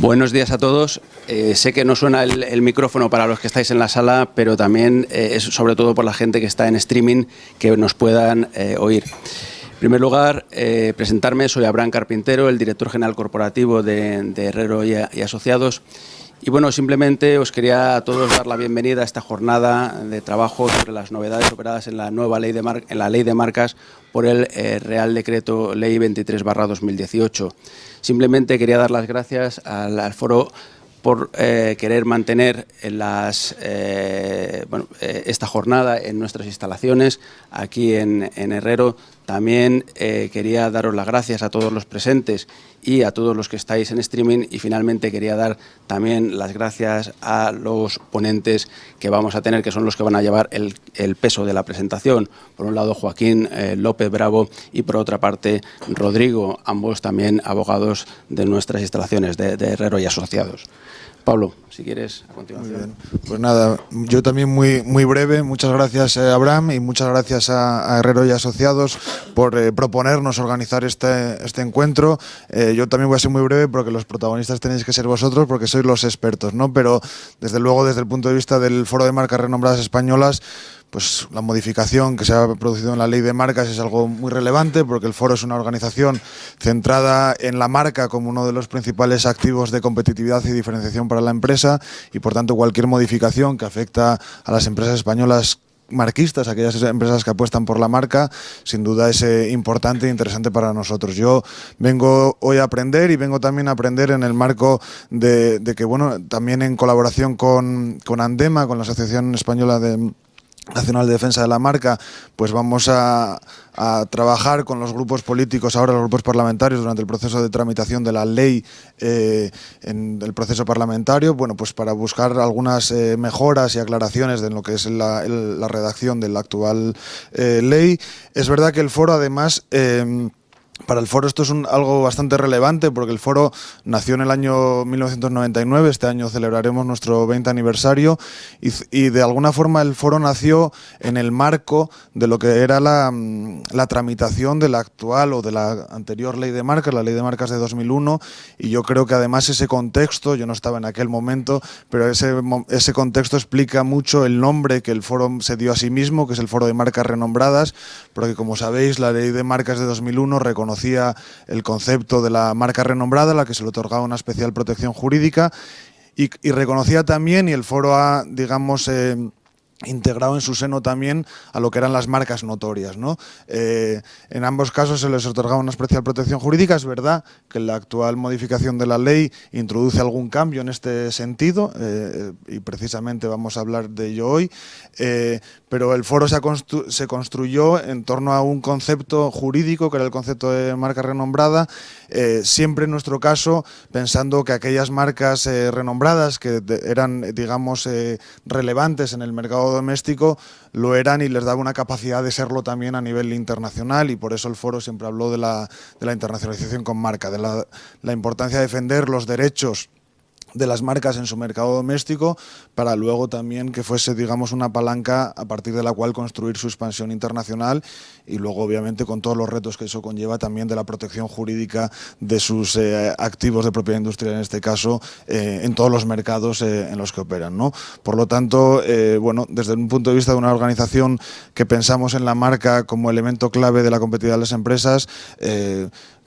Buenos días a todos. Sé que no suena el micrófono para los que estáis en la sala, pero también es sobre todo por la gente que está en streaming, que nos puedan oír. En primer lugar, presentarme, soy Abraham Carpintero, el director general corporativo de Herrero y Asociados. Y bueno, simplemente os quería a todos dar la bienvenida a esta jornada de trabajo sobre las novedades operadas en la nueva ley de marcas por el Real Decreto Ley 23/2018. Simplemente quería dar las gracias al foro por querer mantener esta jornada en nuestras instalaciones aquí en Herrero. También quería daros las gracias a todos los presentes y a todos los que estáis en streaming, y finalmente quería dar también las gracias a los ponentes que vamos a tener, que son los que van a llevar el peso de la presentación. Por un lado, Joaquín López Bravo, y por otra parte, Rodrigo, ambos también abogados de nuestras instalaciones de Herrero y Asociados. Pablo, si quieres, a continuación. Muy bien. Pues nada, yo también muy breve. Muchas gracias, Abraham, y muchas gracias a Herrero y Asociados por proponernos organizar este encuentro. Yo también voy a ser muy breve porque los protagonistas tenéis que ser vosotros, porque sois los expertos, ¿no? Pero desde luego, desde el punto de vista del Foro de Marcas Renombradas Españolas, pues la modificación que se ha producido en la ley de marcas es algo muy relevante, porque el foro es una organización centrada en la marca como uno de los principales activos de competitividad y diferenciación para la empresa, y por tanto cualquier modificación que afecta a las empresas españolas marquistas, aquellas empresas que apuestan por la marca, sin duda es importante e interesante para nosotros. Yo vengo hoy a aprender, y vengo también a aprender en el marco de que, bueno, también en colaboración con Andema, con la Asociación Española Nacional de Defensa de la Marca, pues vamos a trabajar con los grupos políticos, ahora los grupos parlamentarios, durante el proceso de tramitación de la ley en el proceso parlamentario, bueno, pues para buscar algunas mejoras y aclaraciones de lo que es la redacción de la actual ley. Es verdad que el foro, además, para el foro esto es algo bastante relevante, porque el foro nació en el año 1999, este año celebraremos nuestro 20 aniversario, y de alguna forma el foro nació en el marco de lo que era la tramitación de la actual o de la anterior ley de marcas, la ley de marcas de 2001, y yo creo que además ese contexto, yo no estaba en aquel momento, pero ese contexto explica mucho el nombre que el foro se dio a sí mismo, que es el Foro de Marcas Renombradas, porque, como sabéis, la ley de marcas de 2001 reconocía el concepto de la marca renombrada, a la que se le otorgaba una especial protección jurídica, y reconocía también, y el foro ha, digamos, integrado en su seno también a lo que eran las marcas notorias, ¿no? En ambos casos se les otorgaba una especial protección jurídica. Es verdad que la actual modificación de la ley introduce algún cambio en este sentido, y precisamente vamos a hablar de ello hoy, pero el foro se construyó en torno a un concepto jurídico, que era el concepto de marca renombrada, siempre en nuestro caso pensando que aquellas marcas renombradas que eran, digamos, relevantes en el mercado doméstico, lo eran, y les daba una capacidad de serlo también a nivel internacional, y por eso el foro siempre habló de la internacionalización con marca, de la importancia de defender los derechos de las marcas en su mercado doméstico, para luego también que fuese, digamos, una palanca a partir de la cual construir su expansión internacional, y luego obviamente con todos los retos que eso conlleva también de la protección jurídica de sus activos de propiedad industrial, en este caso, en todos los mercados en los que operan, ¿no? Por lo tanto, bueno, desde un punto de vista de una organización que pensamos en la marca como elemento clave de la competitividad de las empresas,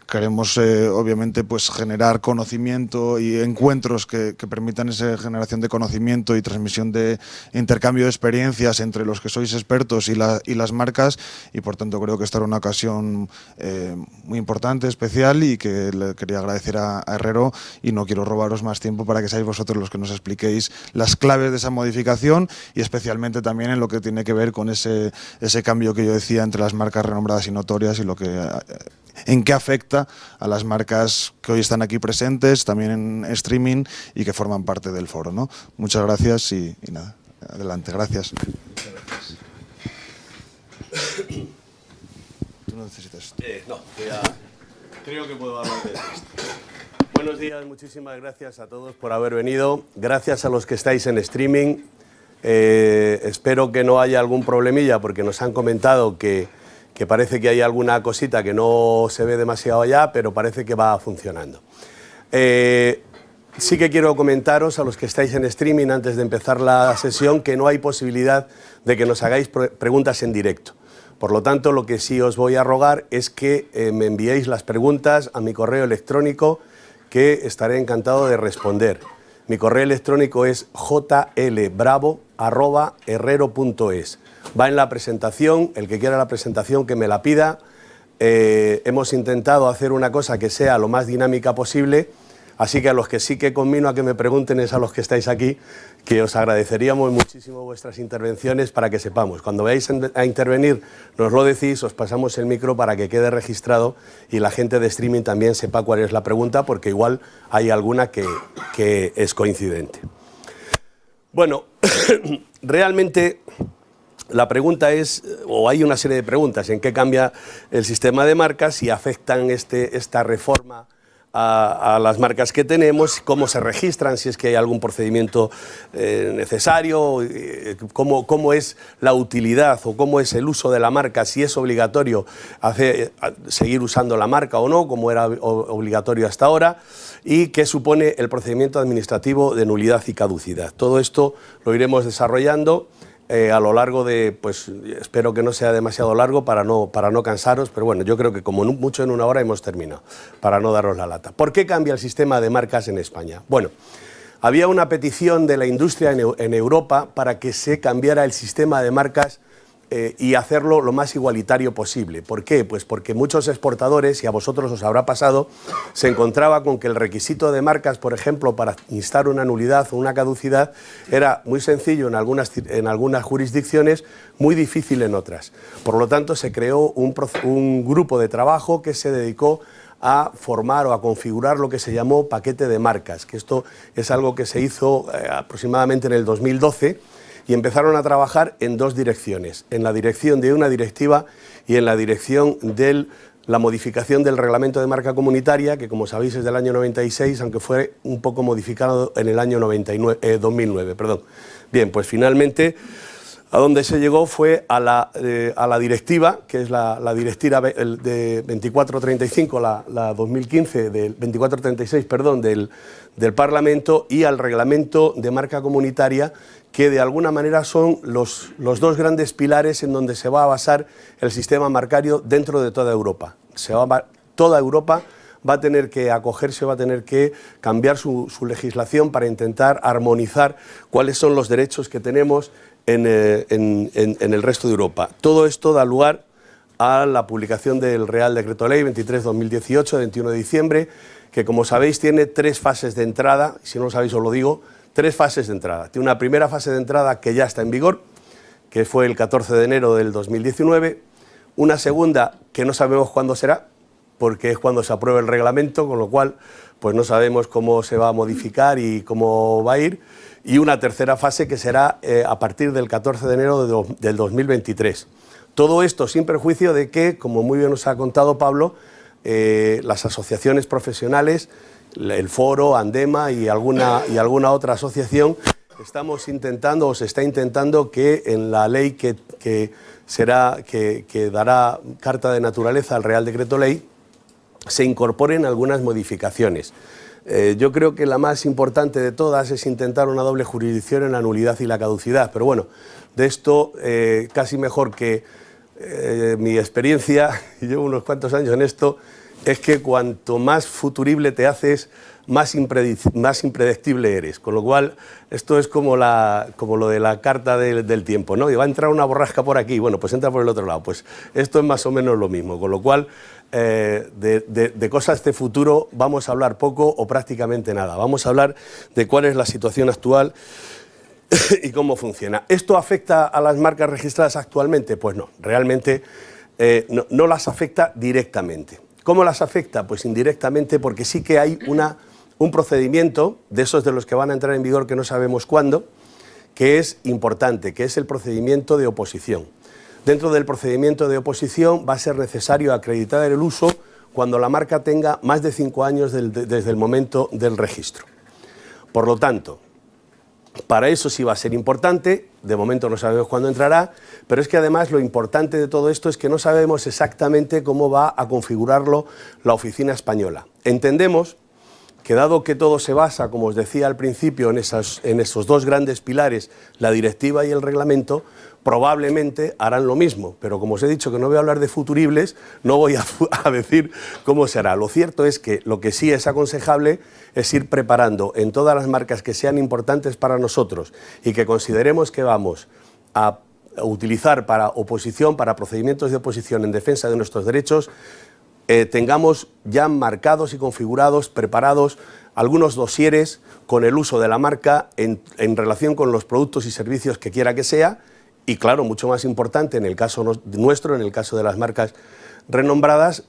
queremos, obviamente, pues generar conocimiento y encuentros que permitan esa generación de conocimiento y transmisión de intercambio de experiencias entre los que sois expertos y las marcas, y por tanto creo que esta era una ocasión muy importante, especial, y que le quería agradecer a Herrero, y no quiero robaros más tiempo para que seáis vosotros los que nos expliquéis las claves de esa modificación, y especialmente también en lo que tiene que ver con ese cambio que yo decía entre las marcas renombradas y notorias, y lo que en qué afecta a las marcas que hoy están aquí presentes, también en streaming, y que forman parte del foro, ¿no? Muchas gracias, y nada, adelante, gracias. ¿Tú no necesitas? No, creo que puedo hablar de esto. Buenos días, muchísimas gracias a todos por haber venido. Gracias a los que estáis en streaming. Espero que no haya algún problemilla, porque nos han comentado que parece que hay alguna cosita que no se ve demasiado allá, pero parece que va funcionando. sí que quiero comentaros a los que estáis en streaming antes de empezar la sesión que no hay posibilidad de que nos hagáis preguntas en directo. Por lo tanto, lo que sí os voy a rogar es que me enviéis las preguntas a mi correo electrónico, que estaré encantado de responder. Mi correo electrónico es jlbravo@herrero.es. Va en la presentación, el que quiera la presentación que me la pida. Hemos intentado hacer una cosa que sea lo más dinámica posible, así que a los que sí que convino a que me pregunten es a los que estáis aquí, que os agradeceríamos muchísimo vuestras intervenciones para que sepamos. Cuando vayáis a intervenir, nos lo decís, os pasamos el micro para que quede registrado y la gente de streaming también sepa cuál es la pregunta, porque igual hay alguna que es coincidente. Bueno, realmente la pregunta es, o hay una serie de preguntas, ¿en qué cambia el sistema de marcas? Si afectan esta reforma a las marcas que tenemos, cómo se registran, si es que hay algún procedimiento necesario, cómo es la utilidad o cómo es el uso de la marca, si es obligatorio seguir usando la marca o no, como era obligatorio hasta ahora, y qué supone el procedimiento administrativo de nulidad y caducidad. Todo esto lo iremos desarrollando a lo largo de, pues espero que no sea demasiado largo para no cansaros, pero bueno, yo creo que como mucho en una hora hemos terminado, para no daros la lata. ¿Por qué cambia el sistema de marcas en España? Bueno, había una petición de la industria en Europa para que se cambiara el sistema de marcas y hacerlo lo más igualitario posible. ¿Por qué? Pues porque muchos exportadores, y a vosotros os habrá pasado, se encontraba con que el requisito de marcas, por ejemplo, para instar una nulidad o una caducidad, era muy sencillo en algunas jurisdicciones, muy difícil en otras. Por lo tanto, se creó un grupo de trabajo que se dedicó a formar o a configurar lo que se llamó paquete de marcas, que esto es algo que se hizo aproximadamente en el 2012, y empezaron a trabajar en dos direcciones, en la dirección de una directiva y en la dirección de la modificación del reglamento de marca comunitaria, que como sabéis es del año 96, aunque fue un poco modificado en el año 2009. Perdón. Bien, pues finalmente a donde se llegó fue a la directiva, que es la directiva de 2435, la 2015, del 2436, perdón, del Parlamento, y al reglamento de marca comunitaria, que de alguna manera son los dos grandes pilares en donde se va a basar el sistema marcario dentro de toda Europa. Toda Europa va a tener que acogerse, va a tener que cambiar su legislación para intentar armonizar cuáles son los derechos que tenemos en el resto de Europa. Todo esto da lugar a la publicación del Real Decreto Ley 23/2018, de 21 de diciembre, que como sabéis tiene 3 fases de entrada, si no lo sabéis os lo digo, 3 fases de entrada. Tiene una primera fase de entrada que ya está en vigor, que fue el 14 de enero del 2019, una segunda que no sabemos cuándo será, porque es cuando se apruebe el reglamento, con lo cual pues no sabemos cómo se va a modificar y cómo va a ir, y una tercera fase que será a partir del 14 de enero del 2023. Todo esto sin perjuicio de que, como muy bien nos ha contado Pablo, las asociaciones profesionales, el Foro, Andema y alguna otra asociación, estamos intentando, o se está intentando, que en la ley que dará carta de naturaleza al Real Decreto Ley, se incorporen algunas modificaciones. Yo creo que la más importante de todas es intentar una doble jurisdicción en la nulidad y la caducidad, pero bueno, de esto casi mejor que mi experiencia, y llevo unos cuantos años en esto, es que cuanto más futurible te haces, más impredecible eres. Con lo cual, esto es como lo de la carta del tiempo, ¿no? Y va a entrar una borrasca por aquí, bueno, pues entra por el otro lado. Pues esto es más o menos lo mismo. Con lo cual, de cosas de futuro vamos a hablar poco o prácticamente nada. Vamos a hablar de cuál es la situación actual y cómo funciona. ¿Esto afecta a las marcas registradas actualmente? Pues no, realmente no las afecta directamente. ¿Cómo las afecta? Pues indirectamente, porque sí que hay un procedimiento, de esos de los que van a entrar en vigor que no sabemos cuándo, que es importante, que es el procedimiento de oposición. Dentro del procedimiento de oposición va a ser necesario acreditar el uso cuando la marca tenga más de 5 años desde el momento del registro. Por lo tanto, para eso sí va a ser importante, de momento no sabemos cuándo entrará, pero es que además lo importante de todo esto es que no sabemos exactamente cómo va a configurarlo la oficina española. Entendemos que dado que todo se basa, como os decía al principio, en esos dos grandes pilares, la directiva y el reglamento, probablemente harán lo mismo, pero como os he dicho que no voy a hablar de futuribles, no voy a decir cómo será. Lo cierto es que lo que sí es aconsejable es ir preparando en todas las marcas que sean importantes para nosotros y que consideremos que vamos a utilizar para oposición, para procedimientos de oposición en defensa de nuestros derechos, tengamos ya marcados y configurados, preparados algunos dosieres con el uso de la marca en relación con los productos y servicios que quiera que sea. Y claro, mucho más importante en el caso nuestro, en el caso de las marcas renombradas,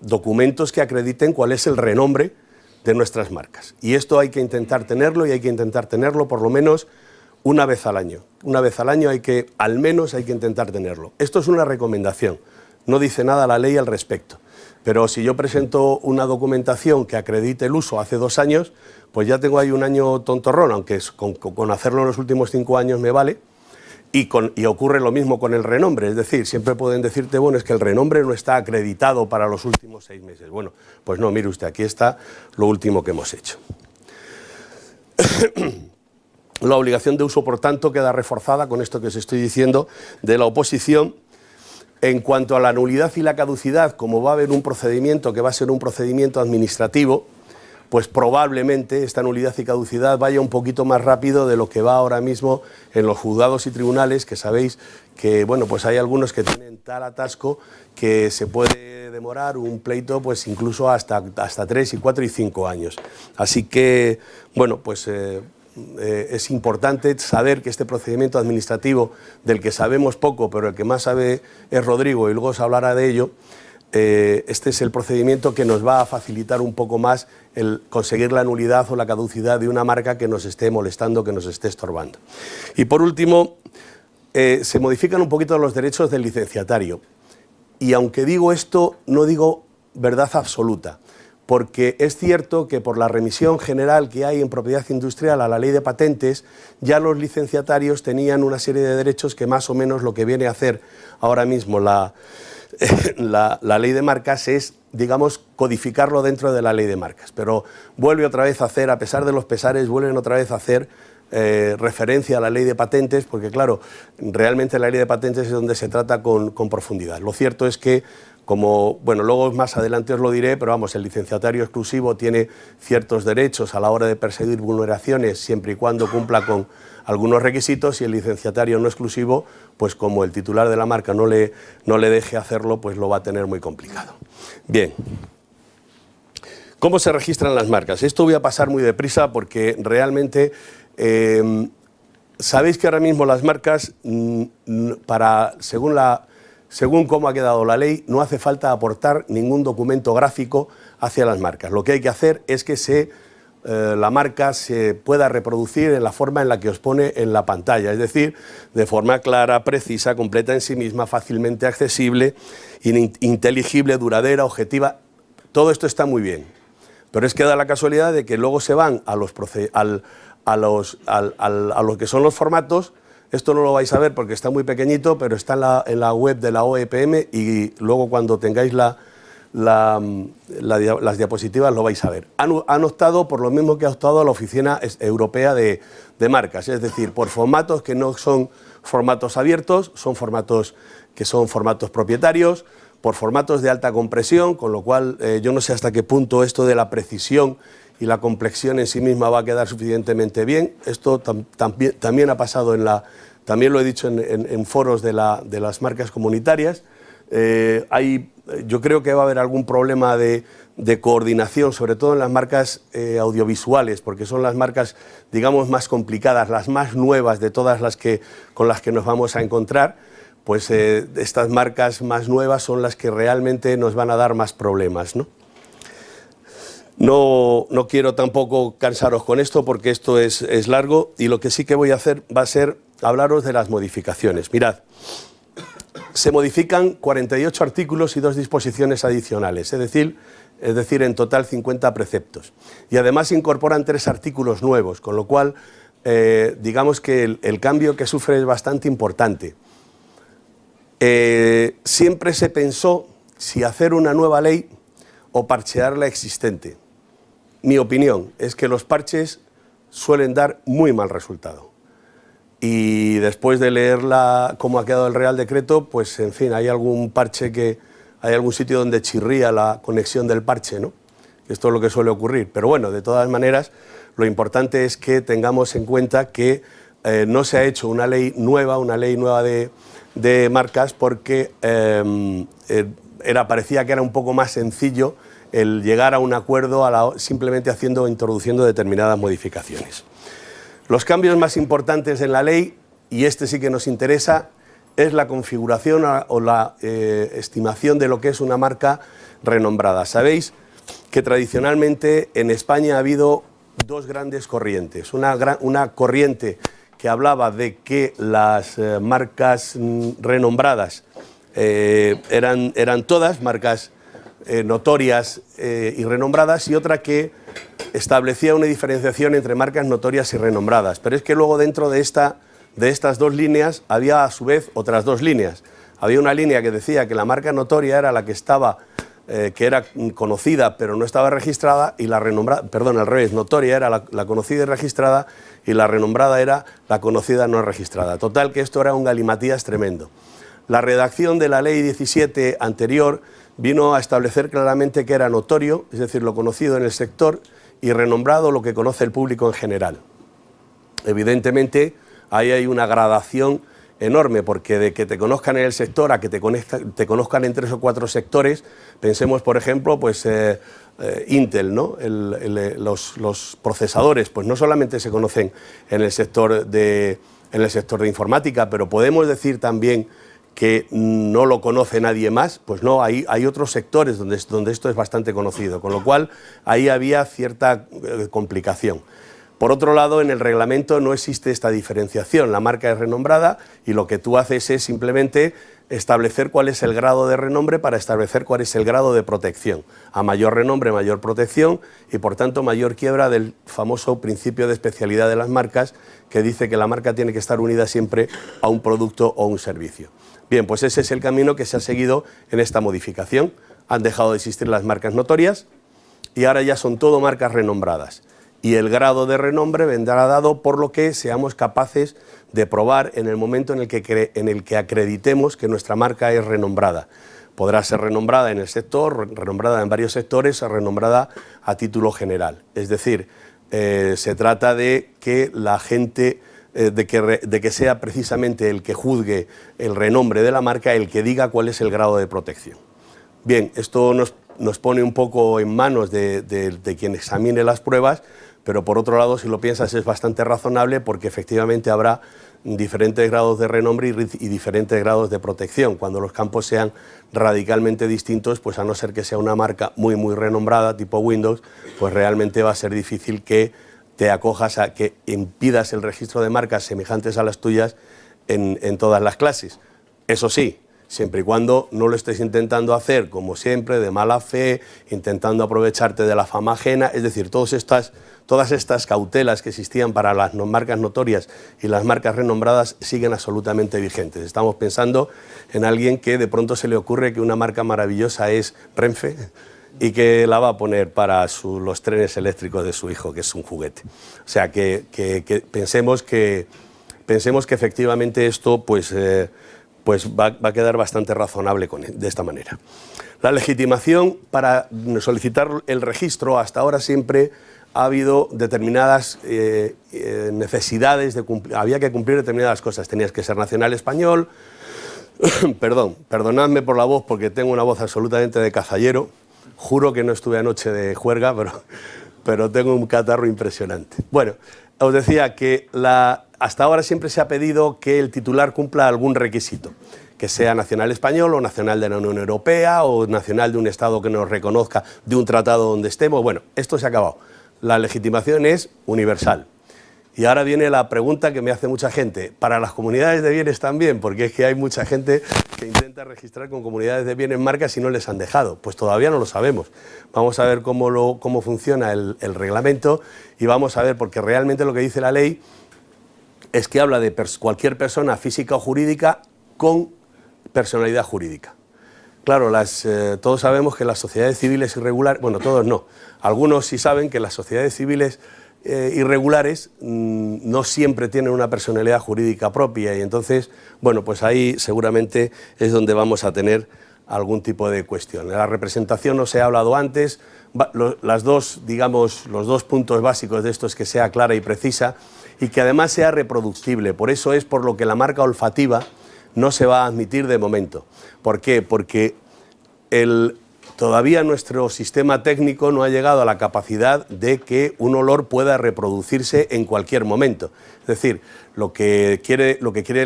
documentos que acrediten cuál es el renombre de nuestras marcas. Y esto hay que intentar tenerlo, y hay que intentar tenerlo por lo menos una vez al año. Una vez al año al menos hay que intentar tenerlo. Esto es una recomendación, no dice nada la ley al respecto. Pero si yo presento una documentación que acredite el uso hace 2 años, pues ya tengo ahí un año tontorrón, aunque con hacerlo en los últimos 5 años me vale. Y ocurre lo mismo con el renombre, es decir, siempre pueden decirte, bueno, es que el renombre no está acreditado para los últimos 6 meses. Bueno, pues no, mire usted, aquí está lo último que hemos hecho. La obligación de uso, por tanto, queda reforzada con esto que os estoy diciendo de la oposición. En cuanto a la nulidad y la caducidad, como va a haber un procedimiento que va a ser un procedimiento administrativo, pues probablemente esta nulidad y caducidad vaya un poquito más rápido de lo que va ahora mismo en los juzgados y tribunales, que sabéis que, bueno, pues hay algunos que tienen tal atasco que se puede demorar un pleito pues incluso hasta 3 y 4 y 5 años. Así que, bueno, pues es importante saber que este procedimiento administrativo, del que sabemos poco, pero el que más sabe es Rodrigo, y luego se hablará de ello. Este es el procedimiento que nos va a facilitar un poco más el conseguir la nulidad o la caducidad de una marca que nos esté molestando, que nos esté estorbando. Y por último, se modifican un poquito los derechos del licenciatario. Y aunque digo esto, no digo verdad absoluta, porque es cierto que por la remisión general que hay en propiedad industrial a la ley de patentes, ya los licenciatarios tenían una serie de derechos que más o menos lo que viene a hacer ahora mismo la ley de marcas es, digamos, codificarlo dentro de la ley de marcas, pero vuelve otra vez a hacer, a pesar de los pesares, vuelven otra vez a hacer referencia a la ley de patentes, porque claro, realmente la ley de patentes es donde se trata con profundidad. Lo cierto es que, como, bueno, luego más adelante os lo diré, pero vamos, el licenciatario exclusivo tiene ciertos derechos a la hora de perseguir vulneraciones siempre y cuando cumpla con algunos requisitos, y el licenciatario no exclusivo, pues como el titular de la marca no le deje hacerlo, pues lo va a tener muy complicado. Bien. ¿Cómo se registran las marcas? Esto voy a pasar muy deprisa porque realmente sabéis que ahora mismo las marcas, según cómo ha quedado la ley, no hace falta aportar ningún documento gráfico hacia las marcas. Lo que hay que hacer es que la marca se pueda reproducir en la forma en la que os pone en la pantalla, es decir, de forma clara, precisa, completa en sí misma, fácilmente accesible, inteligible, duradera, objetiva. Todo esto está muy bien, pero es que da la casualidad de que luego se van a lo que son los formatos. Esto no lo vais a ver porque está muy pequeñito, pero está en la web de la OEPM, y luego cuando tengáis las diapositivas lo vais a ver. Han optado por lo mismo que ha optado la Oficina Europea de Marcas, es decir, por formatos que no son formatos abiertos, son formatos que son formatos propietarios, por formatos de alta compresión, con lo cual yo no sé hasta qué punto esto de la precisión y la complexión en sí misma va a quedar suficientemente bien. Esto también ha pasado también lo he dicho en foros de las marcas comunitarias. Yo creo que va a haber algún problema de coordinación, sobre todo en las marcas audiovisuales, porque son las marcas, digamos, más complicadas, las más nuevas de todas con las que nos vamos a encontrar. Pues estas marcas más nuevas son las que realmente nos van a dar más problemas, ¿no? No quiero tampoco cansaros con esto porque esto es largo, y lo que sí que voy a hacer va a ser hablaros de las modificaciones. Mirad, se modifican 48 artículos y 2 disposiciones adicionales, es decir, en total 50 preceptos. Y además incorporan 3 artículos nuevos, con lo cual digamos que el cambio que sufre es bastante importante. Siempre se pensó si hacer una nueva ley o parchear la existente. mi opinión es que los parches suelen dar muy mal resultado. Y después de leer cómo ha quedado el Real Decreto, pues en fin, hay algún sitio donde chirría la conexión del parche, ¿no? Esto es lo que suele ocurrir. Pero bueno, de todas maneras, lo importante es que tengamos en cuenta que no se ha hecho una ley nueva de marcas, porque parecía que era un poco más sencillo el llegar a un acuerdo simplemente introduciendo determinadas modificaciones. Los cambios más importantes en la ley, y este sí que nos interesa, es la configuración o la estimación de lo que es una marca renombrada. Sabéis que tradicionalmente en España ha habido dos grandes corrientes. Una corriente que hablaba de que las marcas renombradas eran todas marcas notorias y renombradas, y otra que establecía una diferenciación entre marcas notorias y renombradas. Pero es que luego dentro de estas dos líneas había a su vez otras dos líneas. Había una línea que decía que la marca notoria era la que era conocida pero no estaba registrada, y la renombrada, perdón, al revés, notoria era la conocida y registrada, y la renombrada era la conocida no registrada. Total, que esto era un galimatías tremendo. La redacción de la ley 17 anterior vino a establecer claramente que era notorio, es decir, lo conocido en el sector, y renombrado lo que conoce el público en general. Evidentemente, ahí hay una gradación enorme, porque de que te conozcan en el sector a que te conozcan en 3 o 4 sectores, pensemos, por ejemplo, pues Intel, ¿no? Los procesadores, pues no solamente se conocen en el sector de informática, pero podemos decir también que no lo conoce nadie más. Pues no, hay otros sectores donde esto es bastante conocido, con lo cual ahí había cierta complicación. Por otro lado, en el reglamento no existe esta diferenciación. La marca es renombrada y lo que tú haces es simplemente establecer cuál es el grado de renombre para establecer cuál es el grado de protección. A mayor renombre, mayor protección, y por tanto mayor quiebra del famoso principio de especialidad de las marcas, que dice que la marca tiene que estar unida siempre a un producto o un servicio. Bien, pues ese es el camino que se ha seguido en esta modificación. Han dejado de existir las marcas notorias y ahora ya son todo marcas renombradas. Y el grado de renombre vendrá dado por lo que seamos capaces de probar en el momento en el que acreditemos que nuestra marca es renombrada. Podrá ser renombrada en el sector, renombrada en varios sectores, o renombrada a título general. Es decir, se trata de que la gente, de que sea precisamente el que juzgue el renombre de la marca el que diga cuál es el grado de protección. Bien, esto nos pone un poco en manos de quien examine las pruebas, pero por otro lado, si lo piensas, es bastante razonable, porque efectivamente habrá diferentes grados de renombre y diferentes grados de protección. Cuando los campos sean radicalmente distintos, pues a no ser que sea una marca muy renombrada, tipo Windows, pues realmente va a ser difícil que te acojas a que impidas el registro de marcas semejantes a las tuyas en todas las clases. Eso sí, siempre y cuando no lo estés intentando hacer, como siempre, de mala fe, intentando aprovecharte de la fama ajena. Es decir, todas estas cautelas que existían para las marcas notorias y las marcas renombradas siguen absolutamente vigentes. Estamos pensando en alguien que de pronto se le ocurre que una marca maravillosa es Renfe y que la va a poner para los trenes eléctricos de su hijo, que es un juguete. O sea, que pensemos que efectivamente esto pues va a quedar bastante razonable de esta manera. La legitimación para solicitar el registro, hasta ahora siempre ha habido determinadas necesidades, había que cumplir determinadas cosas. Tenías que ser nacional español, perdonadme por la voz porque tengo una voz absolutamente de cazallero, juro que no estuve anoche de juerga, pero tengo un catarro impresionante. Bueno, os decía que hasta ahora siempre se ha pedido que el titular cumpla algún requisito, que sea nacional español o nacional de la Unión Europea o nacional de un Estado que nos reconozca, de un tratado donde estemos. Bueno, esto se ha acabado. La legitimación es universal. Y ahora viene la pregunta que me hace mucha gente, ¿para las comunidades de bienes también? Porque es que hay mucha gente que intenta registrar con comunidades de bienes marcas y no les han dejado. Pues todavía no lo sabemos. Vamos a ver cómo funciona el reglamento y vamos a ver, porque realmente lo que dice la ley es que habla de cualquier persona física o jurídica con personalidad jurídica. claro, todos sabemos que las sociedades civiles irregulares, bueno, todos no, algunos sí saben que las sociedades civiles irregulares no siempre tienen una personalidad jurídica propia y entonces, bueno, pues ahí seguramente es donde vamos a tener algún tipo de cuestión. La representación no se ha hablado antes, los dos puntos básicos de esto es que sea clara y precisa y que además sea reproductible. Por eso es por lo que la marca olfativa no se va a admitir de momento. ¿Por qué? Porque todavía nuestro sistema técnico no ha llegado a la capacidad de que un olor pueda reproducirse en cualquier momento. Es decir, lo que quiere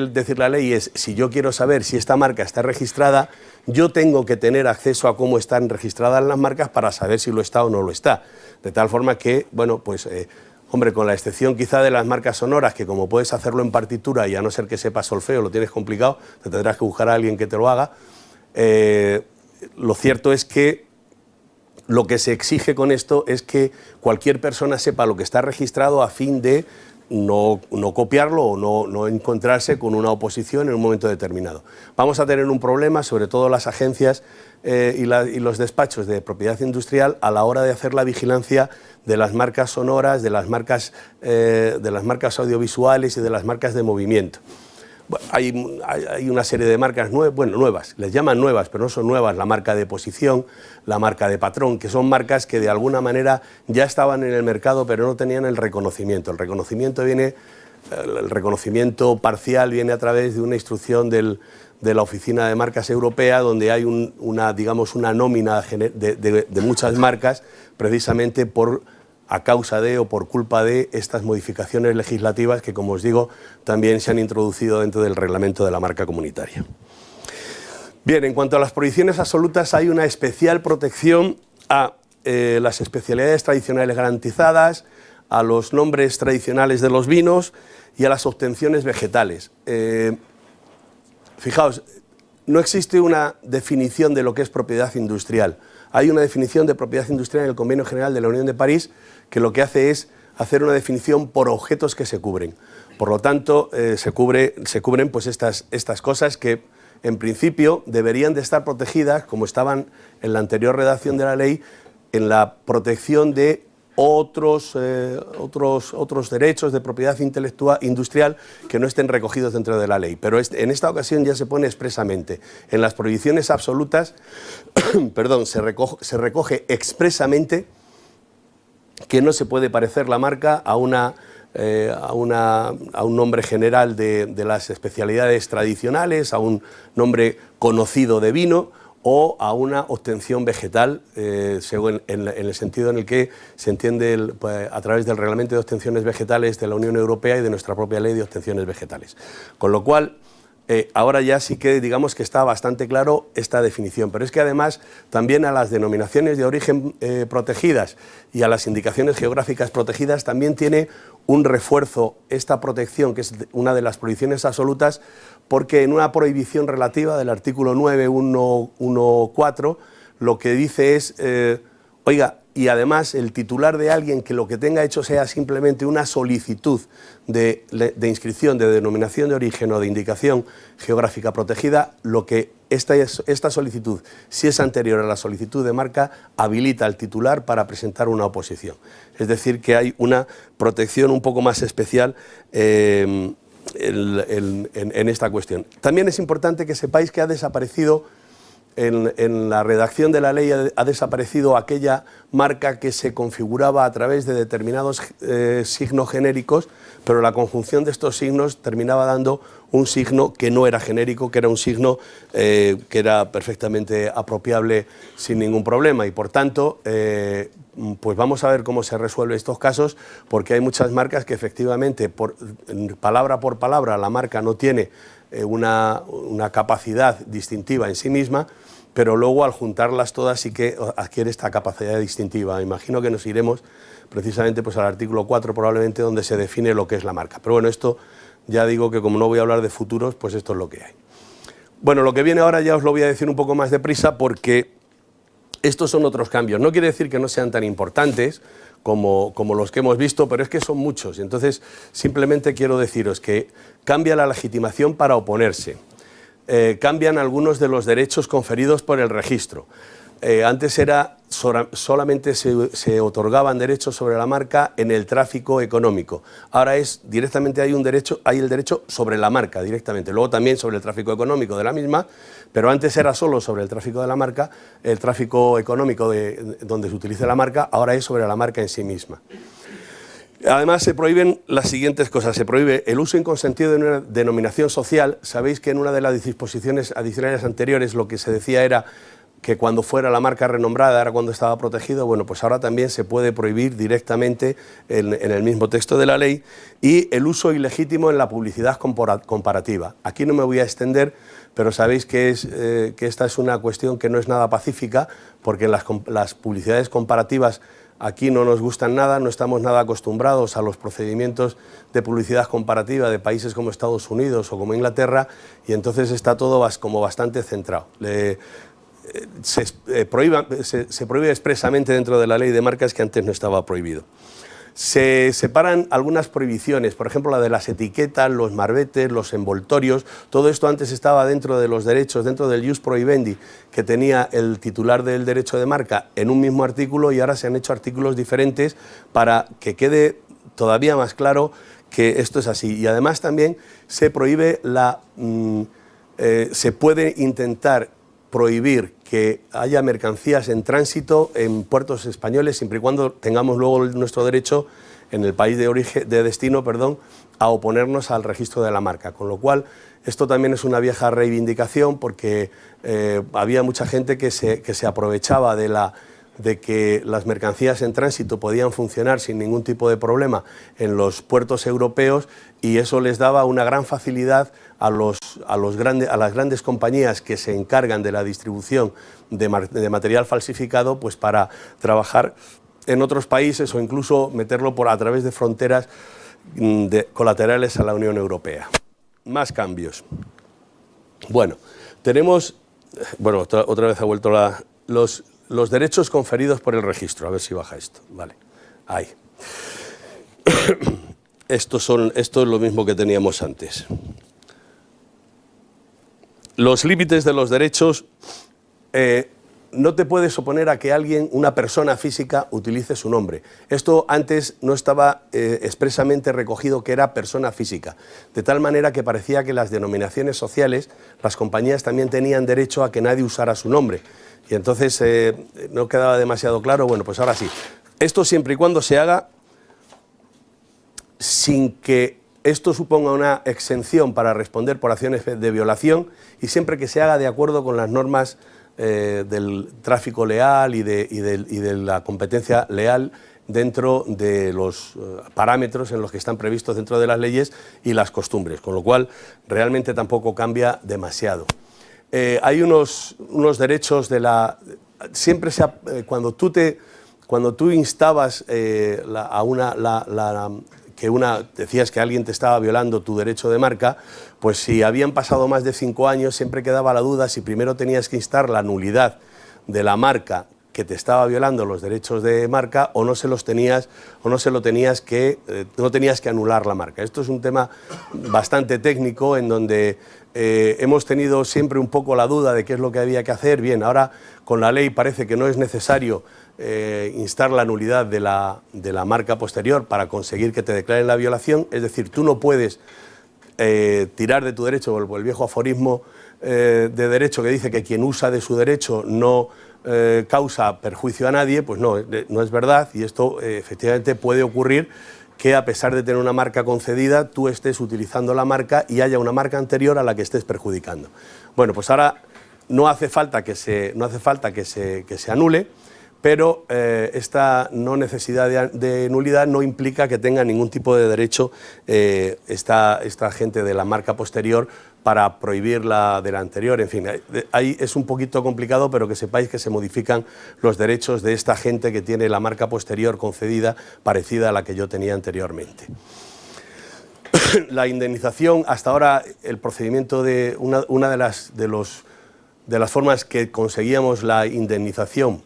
decir la ley es, si yo quiero saber si esta marca está registrada, yo tengo que tener acceso a cómo están registradas las marcas para saber si lo está o no lo está. De tal forma que, bueno, pues, hombre, con la excepción quizá de las marcas sonoras, que como puedes hacerlo en partitura y a no ser que sepas solfeo, lo tienes complicado, te tendrás que buscar a alguien que te lo haga, lo cierto es que lo que se exige con esto es que cualquier persona sepa lo que está registrado a fin de no copiarlo o no encontrarse con una oposición en un momento determinado. Vamos a tener un problema, sobre todo las agencias y los despachos de propiedad industrial, a la hora de hacer la vigilancia de las marcas sonoras, de las marcas audiovisuales y de las marcas de movimiento. Hay una serie de marcas nuevas, les llaman nuevas, pero no son nuevas, la marca de posición, la marca de patrón, que son marcas que de alguna manera ya estaban en el mercado, pero no tenían el reconocimiento. El reconocimiento parcial viene a través de una instrucción de la Oficina de Marcas Europea, donde hay una nómina de muchas marcas, precisamente a causa de o por culpa de estas modificaciones legislativas que, como os digo, también se han introducido dentro del reglamento de la marca comunitaria. Bien, en cuanto a las prohibiciones absolutas, hay una especial protección a las especialidades tradicionales garantizadas, a los nombres tradicionales de los vinos y a las obtenciones vegetales. Fijaos, no existe una definición de lo que es propiedad industrial. Hay una definición de propiedad industrial en el Convenio General de la Unión de París que lo que hace es hacer una definición por objetos que se cubren. Por lo tanto, se cubren pues estas cosas que en principio deberían de estar protegidas, como estaban en la anterior redacción de la ley, en la protección de otros derechos de propiedad intelectual industrial que no estén recogidos dentro de la ley. Pero en esta ocasión ya se pone expresamente. En las prohibiciones absolutas perdón, se recoge expresamente que no se puede parecer la marca a un nombre general de las especialidades tradicionales, a un nombre conocido de vino o a una obtención vegetal, según en el sentido en el que se entiende a través del Reglamento de Obtenciones Vegetales de la Unión Europea y de nuestra propia Ley de Obtenciones Vegetales. Con lo cual, ahora ya sí que digamos que está bastante claro esta definición, pero es que además también a las denominaciones de origen protegidas y a las indicaciones geográficas protegidas también tiene un refuerzo esta protección, que es una de las prohibiciones absolutas, porque en una prohibición relativa del artículo 9.1.4 lo que dice es, oiga, y además el titular de alguien que lo que tenga hecho sea simplemente una solicitud de inscripción de denominación de origen o de indicación geográfica protegida, lo que esta solicitud, si es anterior a la solicitud de marca, habilita al titular para presentar una oposición. Es decir, que hay una protección un poco más especial en esta cuestión. También es importante que sepáis que ha desaparecido en la redacción de la ley ha desaparecido aquella marca que se configuraba a través de determinados signos genéricos, pero la conjunción de estos signos terminaba dando un signo que no era genérico, que era un signo que era perfectamente apropiable sin ningún problema y por tanto pues vamos a ver cómo se resuelven estos casos, porque hay muchas marcas que efectivamente palabra por palabra la marca no tiene una capacidad distintiva en sí misma, pero luego al juntarlas todas sí que adquiere esta capacidad distintiva. Imagino que nos iremos precisamente pues al artículo 4 probablemente, donde se define lo que es la marca. Pero bueno, esto ya digo que como no voy a hablar de futuros, pues esto es lo que hay. Bueno, lo que viene ahora ya os lo voy a decir un poco más deprisa, porque estos son otros cambios. No quiere decir que no sean tan importantes como los que hemos visto, pero es que son muchos. Entonces, simplemente quiero deciros que cambia la legitimación para oponerse. cambian algunos de los derechos conferidos por el registro. Antes solamente se otorgaban derechos sobre la marca en el tráfico económico. Ahora directamente hay el derecho sobre la marca directamente, luego también sobre el tráfico económico de la misma, pero antes era solo sobre el tráfico de la marca, el tráfico económico donde se utiliza la marca, ahora es sobre la marca en sí misma. Además, se prohíben las siguientes cosas. Se prohíbe el uso inconsentido de una denominación social. Sabéis que en una de las disposiciones adicionales anteriores lo que se decía era que cuando fuera la marca renombrada era cuando estaba protegido. Bueno, pues ahora también se puede prohibir directamente en el mismo texto de la ley, y el uso ilegítimo en la publicidad comparativa. Aquí no me voy a extender, pero sabéis que esta es una cuestión que no es nada pacífica, porque las publicidades comparativas aquí no nos gustan nada, no estamos nada acostumbrados a los procedimientos de publicidad comparativa de países como Estados Unidos o como Inglaterra, y entonces está todo como bastante centrado. Se prohíbe expresamente dentro de la ley de marcas, que antes no estaba prohibido. Se separan algunas prohibiciones, por ejemplo la de las etiquetas, los marbetes, los envoltorios. Todo esto antes estaba dentro de los derechos, dentro del ius prohibendi que tenía el titular del derecho de marca en un mismo artículo, y ahora se han hecho artículos diferentes para que quede todavía más claro que esto es así. Y además también se prohíbe se puede intentar prohibir que haya mercancías en tránsito en puertos españoles, siempre y cuando tengamos luego nuestro derecho en el país de destino, a oponernos al registro de la marca. Con lo cual, esto también es una vieja reivindicación, porque había mucha gente que se aprovechaba de que las mercancías en tránsito podían funcionar sin ningún tipo de problema en los puertos europeos, y eso les daba una gran facilidad a las grandes compañías que se encargan de la distribución de material falsificado, pues para trabajar en otros países o incluso meterlo a través de fronteras colaterales a la Unión Europea. Más cambios. Bueno, tenemos... Bueno, otra vez ha vuelto los derechos conferidos por el registro. A ver si baja esto. Vale, ahí. Esto es lo mismo que teníamos antes. Los límites de los derechos, no te puedes oponer a que una persona física, utilice su nombre. Esto antes no estaba expresamente recogido que era persona física, de tal manera que parecía que las denominaciones sociales, las compañías también tenían derecho a que nadie usara su nombre. Y entonces no quedaba demasiado claro. Bueno, pues ahora sí. Esto siempre y cuando se haga sin que esto suponga una exención para responder por acciones de violación, y siempre que se haga de acuerdo con las normas del tráfico leal y de la competencia leal dentro de los parámetros en los que están previstos dentro de las leyes y las costumbres, con lo cual realmente tampoco cambia demasiado. Hay unos derechos siempre cuando tú instabas decías que alguien te estaba violando tu derecho de marca, pues si habían pasado más de 5 años siempre quedaba la duda si primero tenías que instar la nulidad de la marca que te estaba violando los derechos de marca, o no tenías que anular la marca. Esto es un tema bastante técnico, en donde hemos tenido siempre un poco la duda de qué es lo que había que hacer. Bien, ahora con la ley parece que no es necesario instar la nulidad de la marca posterior para conseguir que te declaren la violación. Es decir, tú no puedes tirar de tu derecho, o el viejo aforismo de derecho que dice que quien usa de su derecho no causa perjuicio a nadie. Pues no es verdad, y esto efectivamente puede ocurrir, que a pesar de tener una marca concedida, tú estés utilizando la marca y haya una marca anterior a la que estés perjudicando. Bueno, pues ahora no hace falta que se anule, pero esta no necesidad de nulidad no implica que tenga ningún tipo de derecho esta gente de la marca posterior para prohibir la de la anterior. En fin, ahí es un poquito complicado, pero que sepáis que se modifican los derechos de esta gente que tiene la marca posterior concedida parecida a la que yo tenía anteriormente. La indemnización, hasta ahora el procedimiento de una de las formas que conseguíamos la indemnización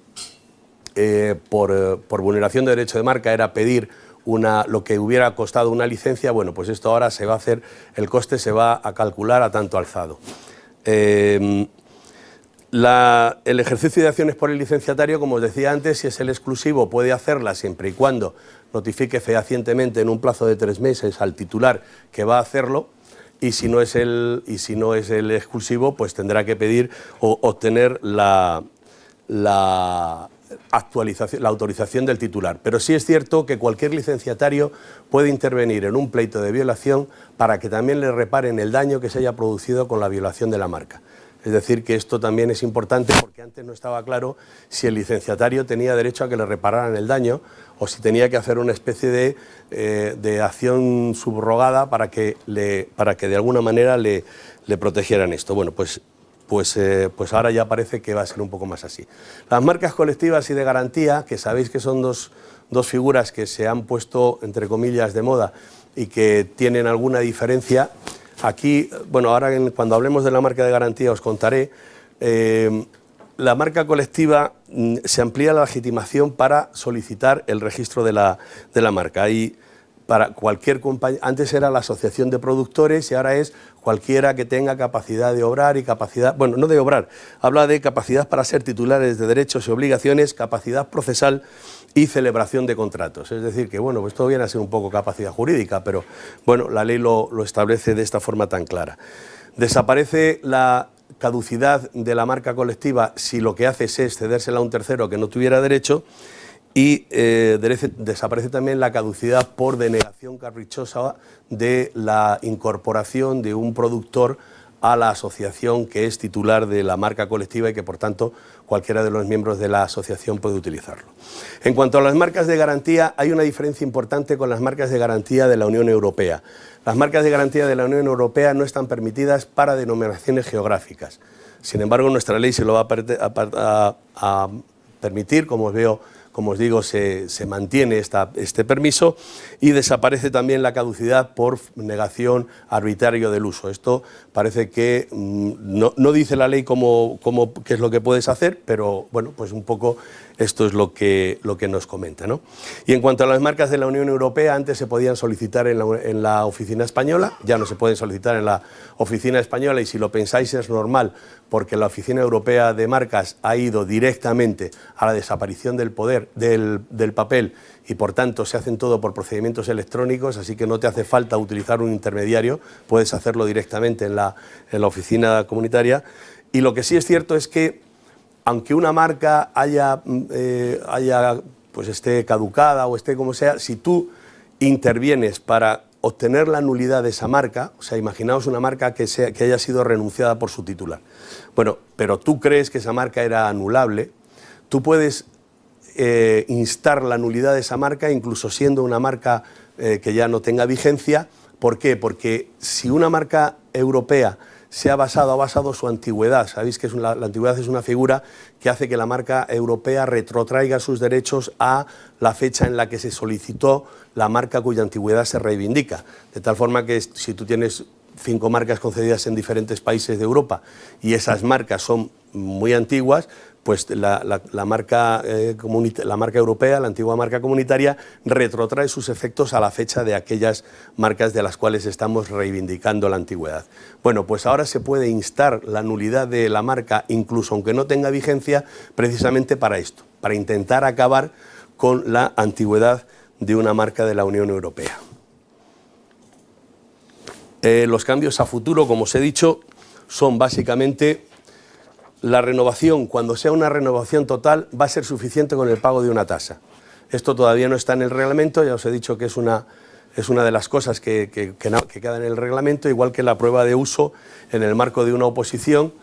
por vulneración de derecho de marca era pedir lo que hubiera costado una licencia. Bueno, pues esto ahora se va a hacer, el coste se va a calcular a tanto alzado. El ejercicio de acciones por el licenciatario, como os decía antes, si es el exclusivo puede hacerla siempre y cuando notifique fehacientemente en un plazo de 3 meses al titular que va a hacerlo, y si no es el exclusivo, pues tendrá que pedir o obtener la autorización del titular. Pero sí es cierto que cualquier licenciatario puede intervenir en un pleito de violación para que también le reparen el daño que se haya producido con la violación de la marca. Es decir, que esto también es importante porque antes no estaba claro si el licenciatario tenía derecho a que le repararan el daño o si tenía que hacer una especie de acción subrogada para que de alguna manera le protegieran esto. Bueno, pues ahora ya parece que va a ser un poco más así. Las marcas colectivas y de garantía, que sabéis que son dos figuras que se han puesto, entre comillas, de moda y que tienen alguna diferencia. Aquí, bueno, ahora cuando hablemos de la marca de garantía os contaré. La marca colectiva se amplía la legitimación para solicitar el registro de la marca. Y para cualquier compañía, antes era la asociación de productores y ahora es cualquiera que tenga capacidad de obrar y capacidad, bueno, no de obrar, habla de capacidad para ser titulares de derechos y obligaciones, capacidad procesal y celebración de contratos. Es decir, que bueno, pues esto viene a ser un poco capacidad jurídica, pero bueno, la ley lo establece de esta forma tan clara. Desaparece la caducidad de la marca colectiva si lo que haces es cedérsela a un tercero que no tuviera derecho, y desaparece también la caducidad por denegación caprichosa de la incorporación de un productor a la asociación que es titular de la marca colectiva y que por tanto cualquiera de los miembros de la asociación puede utilizarlo. En cuanto a las marcas de garantía, hay una diferencia importante con las marcas de garantía de la Unión Europea. Las marcas de garantía de la Unión Europea no están permitidas para denominaciones geográficas. Sin embargo, nuestra ley se lo va a permitir, como os digo, se mantiene este permiso, y desaparece también la caducidad por negación arbitraria del uso. Esto parece que no dice la ley qué es lo que puedes hacer, pero bueno, pues un poco esto es lo que nos comenta, ¿no? Y en cuanto a las marcas de la Unión Europea, antes se podían solicitar en la oficina española, ya no se pueden solicitar en la oficina española, y si lo pensáis es normal, porque la Oficina Europea de Marcas ha ido directamente a la desaparición del papel y por tanto se hacen todo por procedimientos electrónicos, así que no te hace falta utilizar un intermediario, puedes hacerlo directamente en la oficina comunitaria. Y lo que sí es cierto es que aunque una marca pues esté caducada o esté como sea, si tú intervienes para obtener la nulidad de esa marca, o sea, imaginaos una marca que haya sido renunciada por su titular. Bueno, pero tú crees que esa marca era anulable, tú puedes instar la nulidad de esa marca, incluso siendo una marca que ya no tenga vigencia. ¿Por qué? Porque si una marca europea ha basado su antigüedad, sabéis que la antigüedad es una figura que hace que la marca europea retrotraiga sus derechos a la fecha en la que se solicitó la marca cuya antigüedad se reivindica. De tal forma que si tú tienes 5 marcas concedidas en diferentes países de Europa y esas marcas son muy antiguas, pues la marca europea, la antigua marca comunitaria, retrotrae sus efectos a la fecha de aquellas marcas de las cuales estamos reivindicando la antigüedad. Bueno, pues ahora se puede instar la nulidad de la marca, incluso aunque no tenga vigencia, precisamente para esto, para intentar acabar con la antigüedad de una marca de la Unión Europea. Los cambios a futuro, como os he dicho, son básicamente la renovación. Cuando sea una renovación total, va a ser suficiente con el pago de una tasa. Esto todavía no está en el reglamento, ya os he dicho que es una de las cosas que queda en el reglamento, igual que la prueba de uso en el marco de una oposición,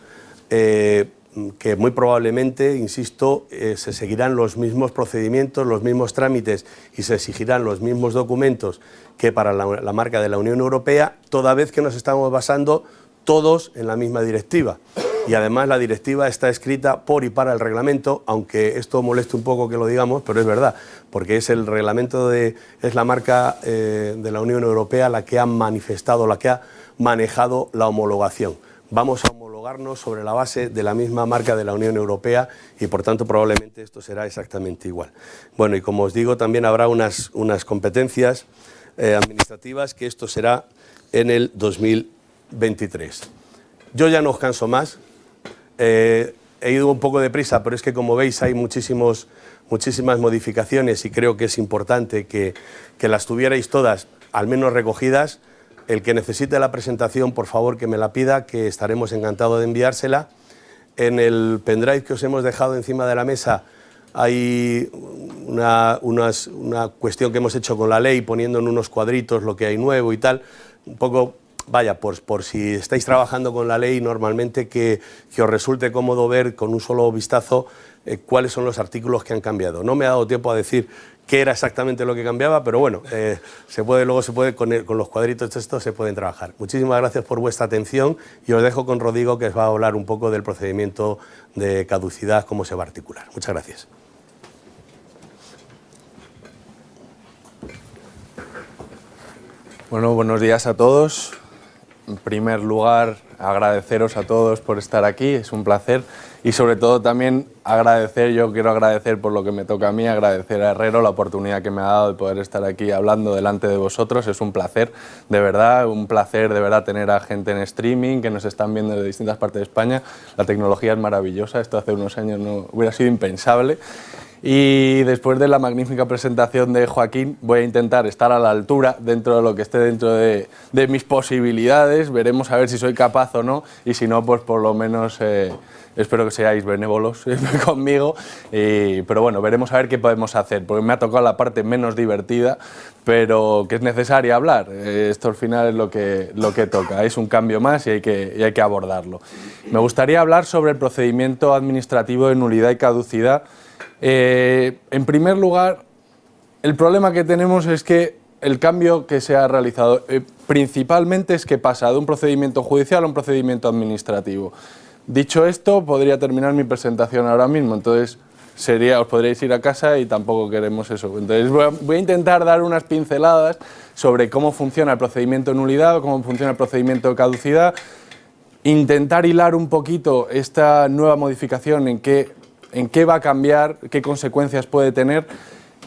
que muy probablemente, insisto, se seguirán los mismos procedimientos, los mismos trámites y se exigirán los mismos documentos que para la marca de la Unión Europea, toda vez que nos estamos basando todos en la misma directiva. Y además la directiva está escrita por y para el reglamento, aunque esto moleste un poco que lo digamos, pero es verdad, porque es el reglamento es la marca de la Unión Europea la que ha manifestado, la que ha manejado la homologación. Vamos a homologarnos sobre la base de la misma marca de la Unión Europea y por tanto probablemente esto será exactamente igual. Bueno, y como os digo, también habrá unas competencias administrativas, que esto será en el 2023. Yo ya no os canso más. He ido un poco deprisa, pero es que como veis hay muchísimas modificaciones y creo que es importante que las tuvierais todas, al menos recogidas. El que necesite la presentación, por favor, que me la pida, que estaremos encantados de enviársela. En el pendrive que os hemos dejado encima de la mesa hay una cuestión que hemos hecho con la ley, poniendo en unos cuadritos lo que hay nuevo y tal. Un poco, vaya, por si estáis trabajando con la ley normalmente, que os resulte cómodo ver con un solo vistazo cuáles son los artículos que han cambiado. No me ha dado tiempo a decir qué era exactamente lo que cambiaba, pero bueno, luego se puede con los cuadritos de texto se pueden trabajar. Muchísimas gracias por vuestra atención y os dejo con Rodrigo, que os va a hablar un poco del procedimiento de caducidad, cómo se va a articular. Muchas gracias. Bueno, buenos días a todos. En primer lugar, agradeceros a todos por estar aquí, es un placer. Y sobre todo también yo quiero agradecer por lo que me toca a mí, agradecer a Herrero la oportunidad que me ha dado de poder estar aquí hablando delante de vosotros. Es un placer de verdad tener a gente en streaming que nos están viendo de distintas partes de España. La tecnología es maravillosa, esto hace unos años no hubiera sido impensable. Y después de la magnífica presentación de Joaquín, voy a intentar estar a la altura dentro de lo que esté dentro de mis posibilidades. Veremos a ver si soy capaz o no, y si no, pues por lo menos espero que seáis benévolos conmigo. Pero bueno, veremos a ver qué podemos hacer, porque me ha tocado la parte menos divertida, pero que es necesaria hablar. Esto al final es lo que toca, es un cambio más y hay que abordarlo. Me gustaría hablar sobre el procedimiento administrativo de nulidad y caducidad. En primer lugar, el problema que tenemos es que el cambio que se ha realizado principalmente es que pasa de un procedimiento judicial a un procedimiento administrativo. Dicho esto, podría terminar mi presentación ahora mismo, entonces os podríais ir a casa y tampoco queremos eso. Entonces voy a intentar dar unas pinceladas sobre cómo funciona el procedimiento de nulidad, cómo funciona el procedimiento de caducidad, intentar hilar un poquito esta nueva modificación en qué va a cambiar, qué consecuencias puede tener,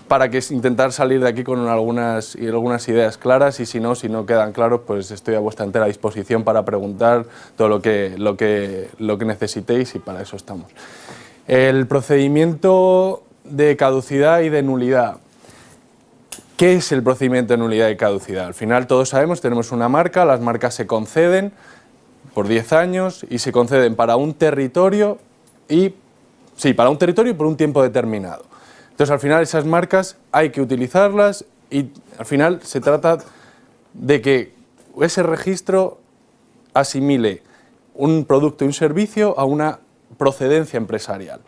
para intentar salir de aquí con algunas ideas claras, y si no quedan claros, pues estoy a vuestra entera disposición para preguntar todo lo que necesitéis, y para eso estamos. El procedimiento de caducidad y de nulidad. ¿Qué es el procedimiento de nulidad y caducidad? Al final todos sabemos, tenemos una marca, las marcas se conceden por 10 años y se conceden para un territorio para un territorio y por un tiempo determinado. Entonces, al final, esas marcas hay que utilizarlas y, al final, se trata de que ese registro asimile un producto y un servicio a una procedencia empresarial.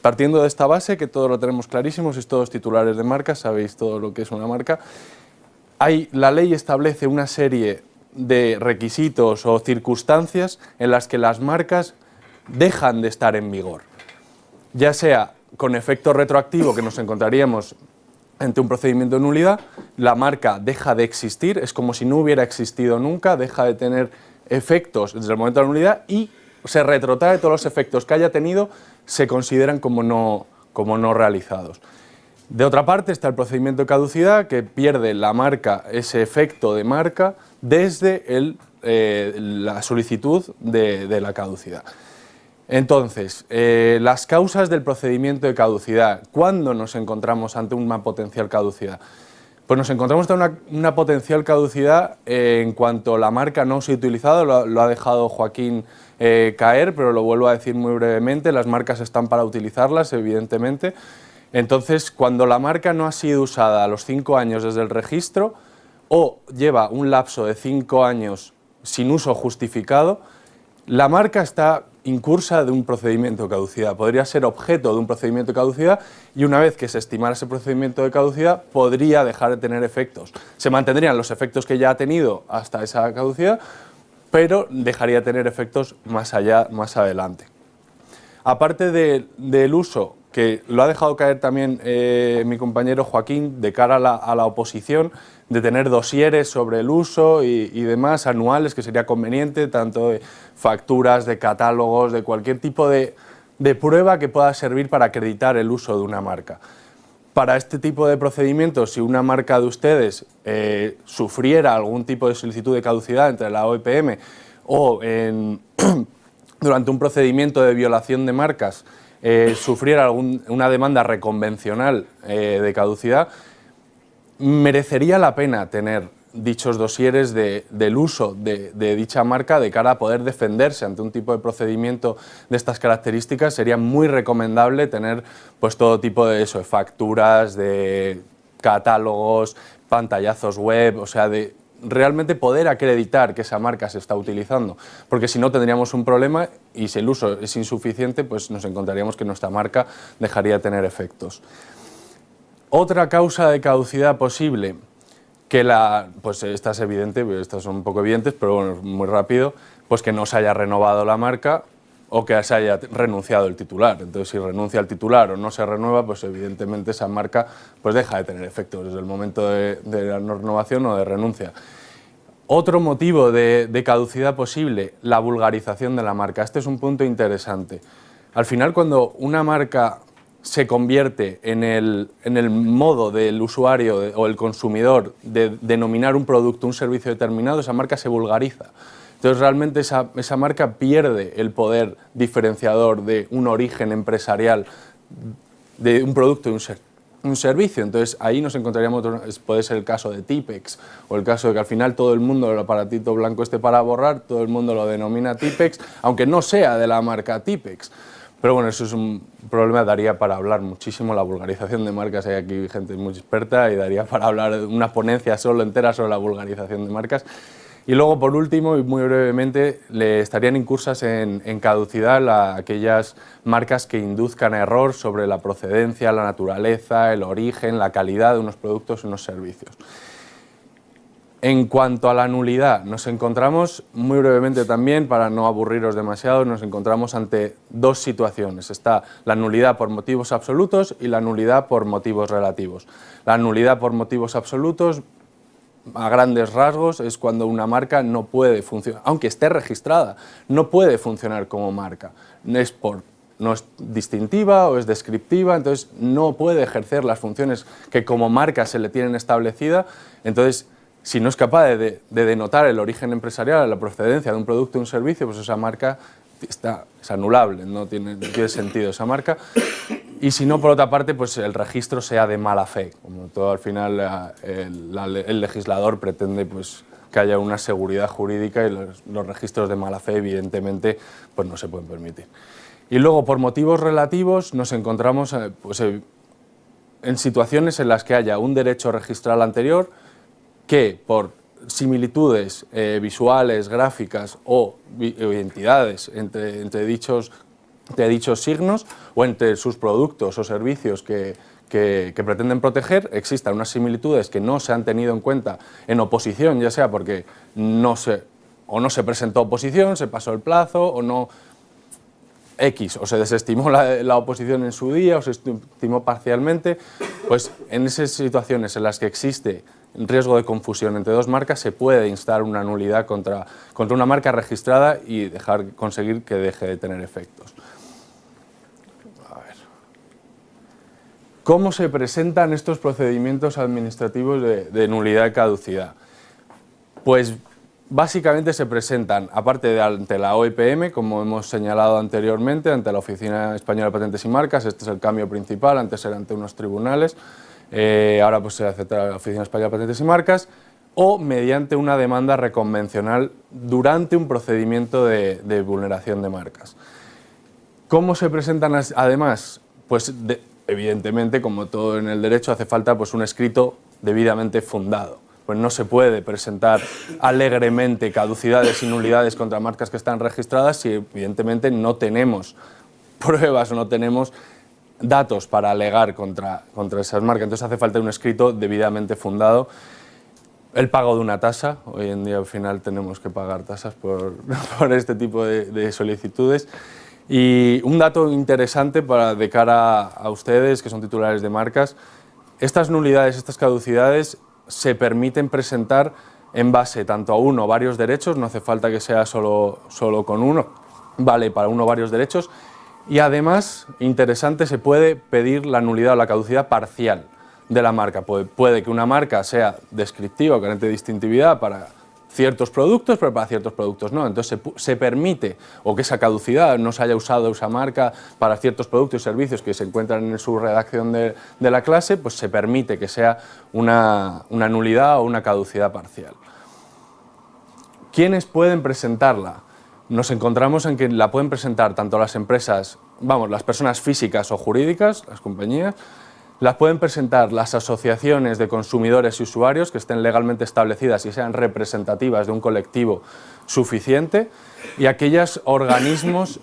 Partiendo de esta base, que todos lo tenemos clarísimo, sois todos titulares de marcas, sabéis todo lo que es una marca, la ley establece una serie de requisitos o circunstancias en las que las marcas dejan de estar en vigor. Ya sea con efecto retroactivo, que nos encontraríamos ante un procedimiento de nulidad, la marca deja de existir, es como si no hubiera existido nunca, deja de tener efectos desde el momento de la nulidad y se retrotrae, todos los efectos que haya tenido se consideran como no realizados. De otra parte está el procedimiento de caducidad, que pierde la marca ese efecto de marca desde la solicitud de la caducidad. Entonces, las causas del procedimiento de caducidad. ¿Cuándo nos encontramos ante una potencial caducidad? Pues nos encontramos ante una potencial caducidad en cuanto la marca no se ha utilizado, lo ha dejado Joaquín caer, pero lo vuelvo a decir muy brevemente, las marcas están para utilizarlas, evidentemente. Entonces, cuando la marca no ha sido usada a los 5 años desde el registro o lleva un lapso de 5 años sin uso justificado, la marca está incursa de un procedimiento de caducidad, podría ser objeto de un procedimiento de caducidad y una vez que se estimara ese procedimiento de caducidad podría dejar de tener efectos. Se mantendrían los efectos que ya ha tenido hasta esa caducidad, pero dejaría de tener efectos más adelante. Aparte del uso, que lo ha dejado caer también mi compañero Joaquín, de cara a la oposición, de tener dosieres sobre el uso y demás, anuales, que sería conveniente, tanto de facturas, de catálogos, de cualquier tipo de prueba que pueda servir para acreditar el uso de una marca. Para este tipo de procedimientos, si una marca de ustedes sufriera algún tipo de solicitud de caducidad entre la OEPM o durante un procedimiento de violación de marcas sufriera una demanda reconvencional de caducidad, merecería la pena tener dichos dosieres del uso de dicha marca de cara a poder defenderse ante un tipo de procedimiento de estas características. Sería muy recomendable tener pues todo tipo de eso, de facturas, de catálogos, pantallazos web, o sea, de realmente poder acreditar que esa marca se está utilizando, porque si no tendríamos un problema y si el uso es insuficiente, pues nos encontraríamos que nuestra marca dejaría de tener efectos. Otra causa de caducidad posible, que pues esta es evidente, estas son un poco evidentes, pero bueno, muy rápido, pues que no se haya renovado la marca o que se haya renunciado el titular. Entonces, si renuncia el titular o no se renueva, pues evidentemente esa marca pues deja de tener efectos desde el momento de la no renovación o de renuncia. Otro motivo de caducidad posible, la vulgarización de la marca. Este es un punto interesante. Al final, cuando una marca se convierte en el modo del usuario o el consumidor de denominar un producto, un servicio determinado, esa marca se vulgariza. Entonces realmente esa marca pierde el poder diferenciador de un origen empresarial de un producto y un servicio. Entonces ahí nos encontraríamos, puede ser el caso de Tipex o el caso de que al final todo el mundo, el aparatito blanco para borrar, todo el mundo lo denomina Tipex, aunque no sea de la marca Tipex. Pero bueno, eso es un problema, daría para hablar muchísimo, la vulgarización de marcas, hay aquí gente muy experta y daría para hablar de una ponencia solo entera sobre la vulgarización de marcas. Y luego, por último, y muy brevemente, le estarían incursas en caducidad aquellas marcas que induzcan a error sobre la procedencia, la naturaleza, el origen, la calidad de unos productos y unos servicios. En cuanto a la nulidad, nos encontramos, muy brevemente también, para no aburriros demasiado, nos encontramos ante dos situaciones. Está la nulidad por motivos absolutos y la nulidad por motivos relativos. La nulidad por motivos absolutos, a grandes rasgos, es cuando una marca no puede funcionar, aunque esté registrada, no puede funcionar como marca. No es distintiva o es descriptiva, entonces no puede ejercer las funciones que como marca se le tienen establecida. Entonces, si no es capaz de denotar el origen empresarial, la procedencia de un producto o un servicio, pues esa marca es anulable, no tiene sentido esa marca. Y si no, por otra parte, pues el registro sea de mala fe. Como todo al final el legislador pretende pues, que haya una seguridad jurídica y los registros de mala fe, evidentemente, pues no se pueden permitir. Y luego, por motivos relativos, nos encontramos pues, en situaciones en las que haya un derecho registral anterior que por similitudes visuales, gráficas o identidades entre dichos signos o entre sus productos o servicios que pretenden proteger, existan unas similitudes que no se han tenido en cuenta en oposición, ya sea porque no se presentó oposición, se pasó el plazo o no o se desestimó la oposición en su día o se estimó parcialmente, pues en esas situaciones en las que existe riesgo de confusión entre dos marcas se puede instar una nulidad contra una marca registrada y conseguir que deje de tener efectos. A ver. ¿Cómo se presentan estos procedimientos administrativos de nulidad y caducidad? Pues básicamente se presentan, aparte ante la OIPM, como hemos señalado anteriormente, ante la Oficina Española de Patentes y Marcas. Este es el cambio principal, antes era ante unos tribunales, ahora pues se acepta la Oficina Española de Patentes y Marcas, o mediante una demanda reconvencional durante un procedimiento de vulneración de marcas. ¿Cómo se presentan además? Pues evidentemente, como todo en el derecho, hace falta pues, un escrito debidamente fundado. Pues no se puede presentar alegremente caducidades y nulidades contra marcas que están registradas si evidentemente no tenemos pruebas o no tenemos datos para alegar contra esas marcas. Entonces hace falta un escrito debidamente fundado. El pago de una tasa, hoy en día al final tenemos que pagar tasas por este tipo de solicitudes. Y un dato interesante de cara a ustedes, que son titulares de marcas, estas nulidades, estas caducidades, se permiten presentar en base tanto a uno o varios derechos, no hace falta que sea solo con uno, vale para uno o varios derechos, y además, interesante, se puede pedir la nulidad o la caducidad parcial de la marca. Puede que una marca sea descriptiva o carente de distintividad para ciertos productos, pero para ciertos productos no. Entonces se permite, o que esa caducidad no se haya usado esa marca para ciertos productos y servicios que se encuentran en su redacción de la clase, pues se permite que sea una nulidad o una caducidad parcial. ¿Quiénes pueden presentarla? Nos encontramos en que la pueden presentar tanto las empresas, las personas físicas o jurídicas, las compañías, las pueden presentar las asociaciones de consumidores y usuarios que estén legalmente establecidas y sean representativas de un colectivo suficiente, y aquellos organismos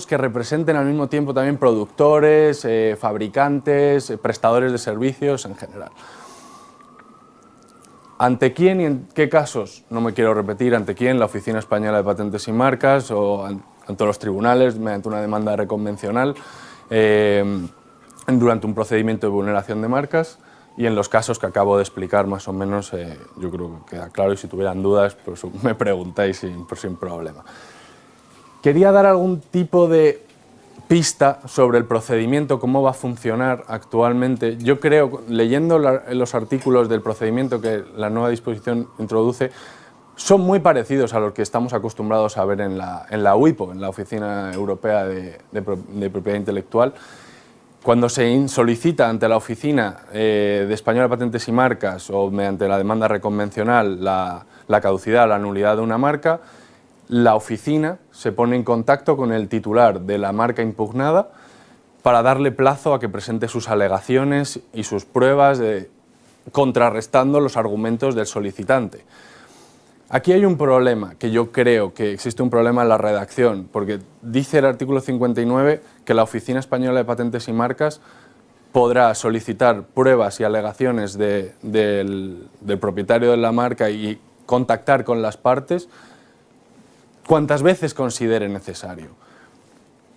que representen al mismo tiempo también productores, fabricantes, prestadores de servicios en general. ¿Ante quién y en qué casos? No me quiero repetir, ¿ante quién? La Oficina Española de Patentes y Marcas, o ante los tribunales mediante una demanda reconvencional, durante un procedimiento de vulneración de marcas, y en los casos que acabo de explicar más o menos, yo creo que queda claro, y si tuvieran dudas pues me preguntáis sin problema. Quería dar algún tipo de pista sobre el procedimiento, cómo va a funcionar actualmente. Yo creo, leyendo los artículos del procedimiento que la nueva disposición introduce, son muy parecidos a los que estamos acostumbrados a ver en la UIPO, en la Oficina Europea de Propiedad Intelectual. Cuando se solicita ante la Oficina de Española de Patentes y Marcas, o mediante la demanda reconvencional, la caducidad, la nulidad de una marca, la oficina se pone en contacto con el titular de la marca impugnada para darle plazo a que presente sus alegaciones y sus pruebas, contrarrestando los argumentos del solicitante. Aquí hay un problema, que yo creo que existe un problema en la redacción, porque dice el artículo 59 que la Oficina Española de Patentes y Marcas podrá solicitar pruebas y alegaciones del propietario de la marca y contactar con las partes cuantas veces considere necesario.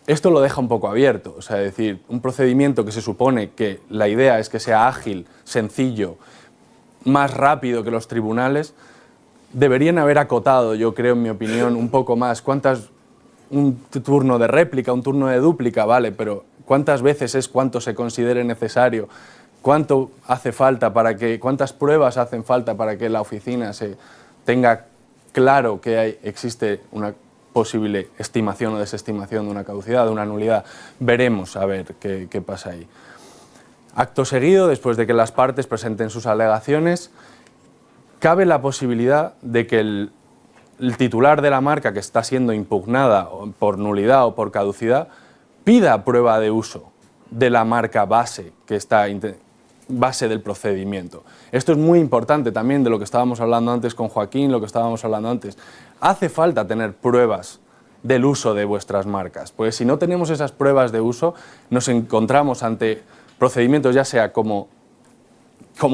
Esto lo deja un poco abierto, o sea, es decir, un procedimiento que se supone que la idea es que sea ágil, sencillo, más rápido que los tribunales, deberían haber acotado, yo creo, en mi opinión, un poco más. Un turno de réplica, un turno de dúplica, vale, pero ¿cuántas veces es cuánto se considere necesario? ¿Cuánto hace falta cuántas pruebas hacen falta para que la oficina tenga claro que existe una posible estimación o desestimación de una caducidad, de una nulidad? Veremos a ver qué pasa ahí. Acto seguido, después de que las partes presenten sus alegaciones, cabe la posibilidad de que el titular de la marca que está siendo impugnada por nulidad o por caducidad pida prueba de uso de la marca base base del procedimiento. Esto es muy importante también de lo que estábamos hablando antes con Joaquín, lo que estábamos hablando antes. Hace falta tener pruebas del uso de vuestras marcas, pues si no tenemos esas pruebas de uso, nos encontramos ante procedimientos ya sea como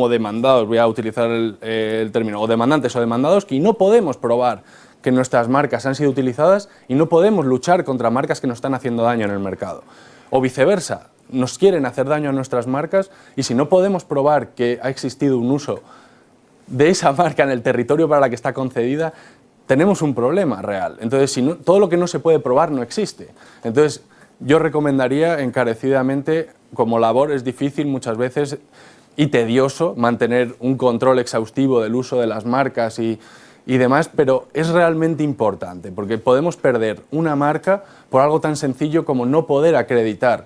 demandados, voy a utilizar el término, o demandantes o demandados, que no podemos probar que nuestras marcas han sido utilizadas y no podemos luchar contra marcas que nos están haciendo daño en el mercado. O viceversa, nos quieren hacer daño a nuestras marcas y si no podemos probar que ha existido un uso de esa marca en el territorio para la que está concedida, tenemos un problema real. Entonces, todo lo que no se puede probar no existe. Entonces, yo recomendaría encarecidamente, como labor es difícil muchas veces y tedioso mantener un control exhaustivo del uso de las marcas y demás, pero es realmente importante, porque podemos perder una marca por algo tan sencillo como no poder acreditar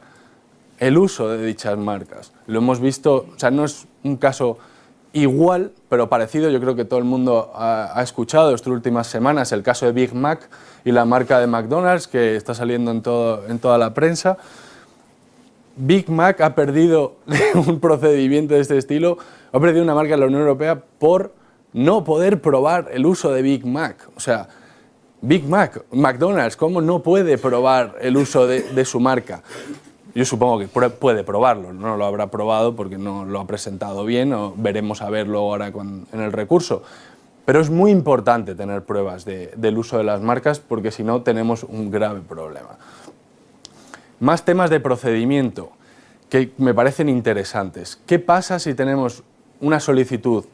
el uso de dichas marcas. Lo hemos visto, o sea, no es un caso igual, pero parecido, yo creo que todo el mundo ha escuchado estas últimas semanas el caso de Big Mac y la marca de McDonald's, que está saliendo en toda la prensa. Big Mac ha perdido un procedimiento de este estilo, ha perdido una marca en la Unión Europea por no poder probar el uso de Big Mac. O sea, Big Mac, McDonald's, ¿cómo no puede probar el uso de su marca? Yo supongo que puede probarlo, no lo habrá probado porque no lo ha presentado bien, o veremos a verlo ahora en el recurso. Pero es muy importante tener pruebas del uso de las marcas porque si no tenemos un grave problema. Más temas de procedimiento que me parecen interesantes. ¿Qué pasa si tenemos una solicitud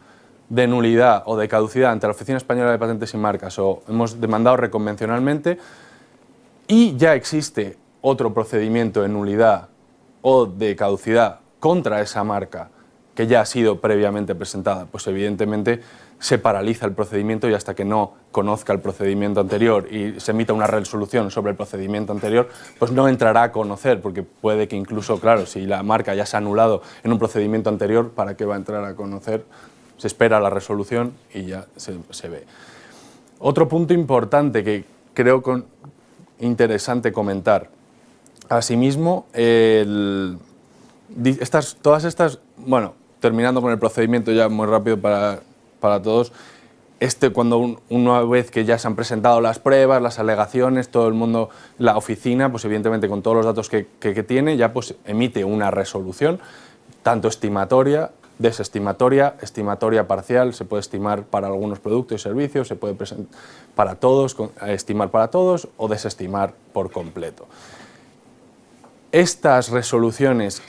de nulidad o de caducidad ante la Oficina Española de Patentes y Marcas o hemos demandado reconvencionalmente y ya existe otro procedimiento de nulidad o de caducidad contra esa marca que ya ha sido previamente presentada, pues evidentemente se paraliza el procedimiento y hasta que no conozca el procedimiento anterior y se emita una resolución sobre el procedimiento anterior, pues no entrará a conocer, porque puede que incluso, claro, si la marca ya se ha anulado en un procedimiento anterior, ¿para qué va a entrar a conocer? Se espera la resolución y ya se ve. Otro punto importante que creo interesante comentar. Asimismo, todas estas, bueno, terminando con el procedimiento ya muy rápido para todos, cuando una vez que ya se han presentado las pruebas, las alegaciones, todo el mundo, la oficina, pues evidentemente con todos los datos que tiene, ya pues emite una resolución, tanto estimatoria, desestimatoria, estimatoria parcial, se puede estimar para algunos productos y servicios, se puede para todos, estimar para todos o desestimar por completo. Estas resoluciones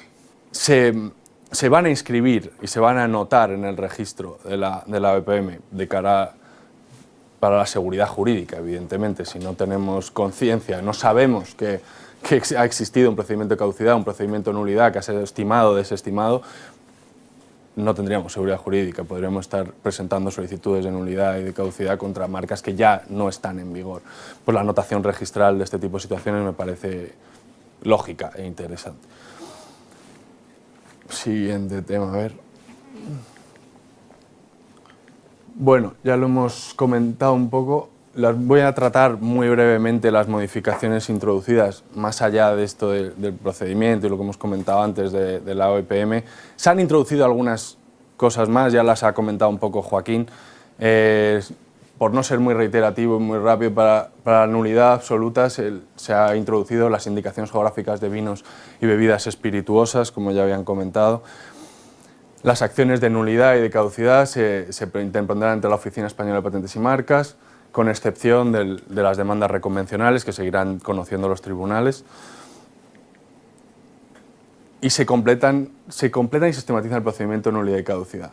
se van a inscribir y se van a anotar en el registro de la OEPM de cara para la seguridad jurídica, evidentemente. Si no tenemos conciencia, no sabemos que ha existido un procedimiento de caducidad, un procedimiento de nulidad que ha sido estimado o desestimado, no tendríamos seguridad jurídica, podríamos estar presentando solicitudes de nulidad y de caducidad contra marcas que ya no están en vigor. Pues la anotación registral de este tipo de situaciones me parece lógica e interesante. Siguiente tema, a ver. Bueno, ya lo hemos comentado un poco. Voy a tratar muy brevemente las modificaciones introducidas, más allá de esto del procedimiento y lo que hemos comentado antes de la OEPM. Se han introducido algunas cosas más, ya las ha comentado un poco Joaquín. Por no ser muy reiterativo y muy rápido, para la nulidad absoluta se ha introducido las indicaciones geográficas de vinos y bebidas espirituosas, como ya habían comentado. Las acciones de nulidad y de caducidad se interpondrán ante la Oficina Española de Patentes y Marcas, con excepción de las demandas reconvencionales que seguirán conociendo los tribunales. Y se completan y sistematizan el procedimiento de nulidad y caducidad.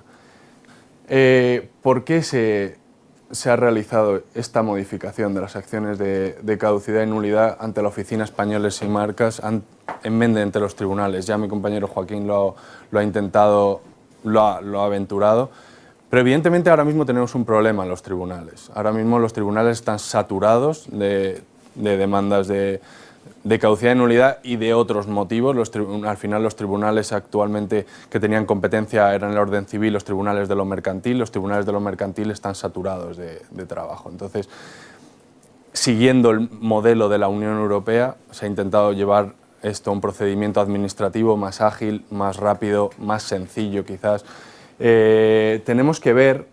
¿Por qué se ha realizado esta modificación de las acciones de caducidad y nulidad ante la Oficina Española y Marcas en vez de ante los tribunales? Ya mi compañero Joaquín lo ha intentado, lo ha aventurado, pero evidentemente ahora mismo tenemos un problema en los tribunales. Ahora mismo los tribunales están saturados de demandas de caducidad y nulidad y de otros motivos. Al final los tribunales actualmente que tenían competencia eran el orden civil, los tribunales de lo mercantil. Los tribunales de lo mercantil están saturados de trabajo. Entonces, siguiendo el modelo de la Unión Europea, se ha intentado llevar esto a un procedimiento administrativo más ágil, más rápido, más sencillo quizás. Tenemos que ver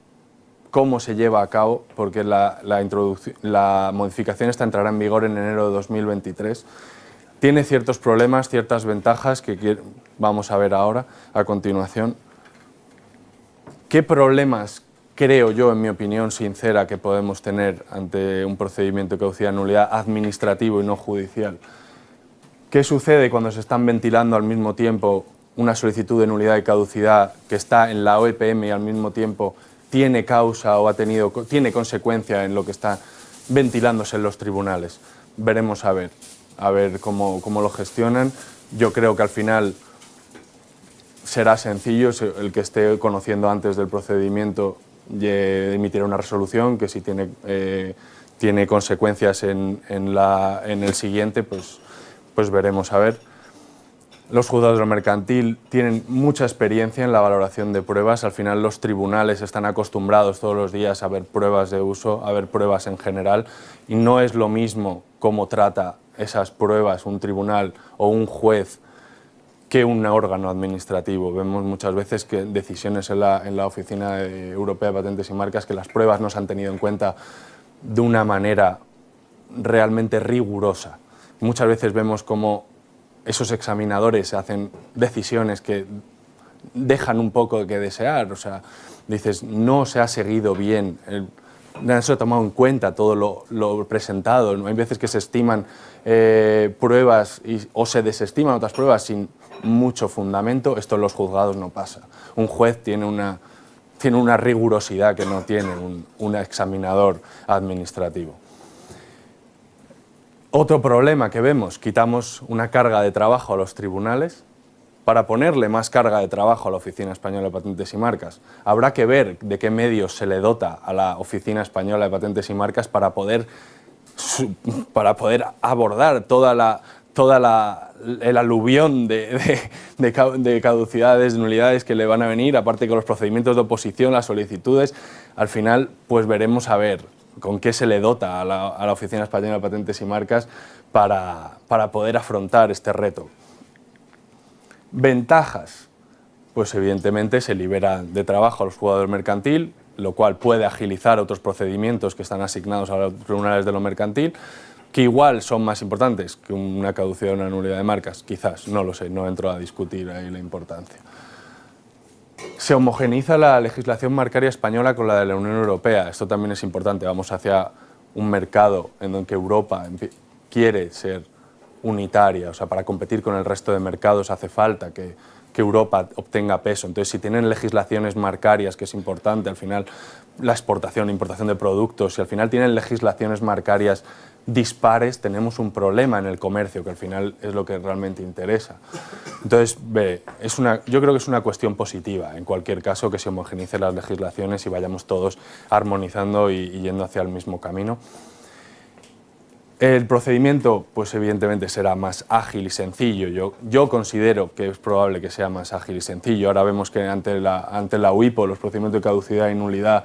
cómo se lleva a cabo, porque la modificación esta entrará en vigor en enero de 2023. Tiene ciertos problemas, ciertas ventajas que vamos a ver ahora, a continuación. ¿Qué problemas creo yo, en mi opinión sincera, que podemos tener ante un procedimiento de caducidad y nulidad administrativo y no judicial? ¿Qué sucede cuando se están ventilando al mismo tiempo una solicitud de nulidad y caducidad que está en la OEPM y al mismo tiempo tiene causa o tiene consecuencia en lo que está ventilándose en los tribunales? Veremos a ver cómo lo gestionan. Yo creo que al final será sencillo, el que esté conociendo antes del procedimiento emitirá una resolución que si tiene consecuencias en el siguiente, pues veremos a ver. Los juzgados de lo mercantil tienen mucha experiencia en la valoración de pruebas. Al final los tribunales están acostumbrados todos los días a ver pruebas de uso, a ver pruebas en general, y no es lo mismo cómo trata esas pruebas un tribunal o un juez que un órgano administrativo. Vemos muchas veces que decisiones en la Oficina Europea de Patentes y Marcas que las pruebas no se han tenido en cuenta de una manera realmente rigurosa. Muchas veces vemos cómo esos examinadores hacen decisiones que dejan un poco que desear. O sea, dices, no se ha seguido bien, no se ha tomado en cuenta todo lo presentado. Hay veces que se estiman pruebas o se desestiman otras pruebas sin mucho fundamento. Esto en los juzgados no pasa. Un juez tiene una rigurosidad que no tiene un examinador administrativo. Otro problema que vemos, quitamos una carga de trabajo a los tribunales para ponerle más carga de trabajo a la Oficina Española de Patentes y Marcas. Habrá que ver de qué medios se le dota a la Oficina Española de Patentes y Marcas para poder abordar el aluvión de caducidades, de nulidades que le van a venir, aparte con los procedimientos de oposición, las solicitudes. Al final, pues veremos a ver con qué se le dota a la Oficina Española de Patentes y Marcas para poder afrontar este reto. Ventajas, pues evidentemente se libera de trabajo a los juzgados mercantil, lo cual puede agilizar otros procedimientos que están asignados a los tribunales de lo mercantil, que igual son más importantes que una caducidad o una nulidad de marcas, quizás, no lo sé, no entro a discutir ahí la importancia. Se homogeneiza la legislación marcaria española con la de la Unión Europea, esto también es importante, vamos hacia un mercado en el que Europa quiere ser unitaria, o sea, para competir con el resto de mercados hace falta que Europa obtenga peso. Entonces, si tienen legislaciones marcarias, que es importante, al final la exportación, importación de productos, si al final tienen legislaciones marcarias dispares, tenemos un problema en el comercio, que al final es lo que realmente interesa. Entonces, yo creo que es una cuestión positiva, en cualquier caso, que se homogeneicen las legislaciones y vayamos todos armonizando y yendo hacia el mismo camino. El procedimiento, pues evidentemente será más ágil y sencillo. Yo considero que es probable que sea más ágil y sencillo. Ahora vemos que ante la UIPO, los procedimientos de caducidad y nulidad,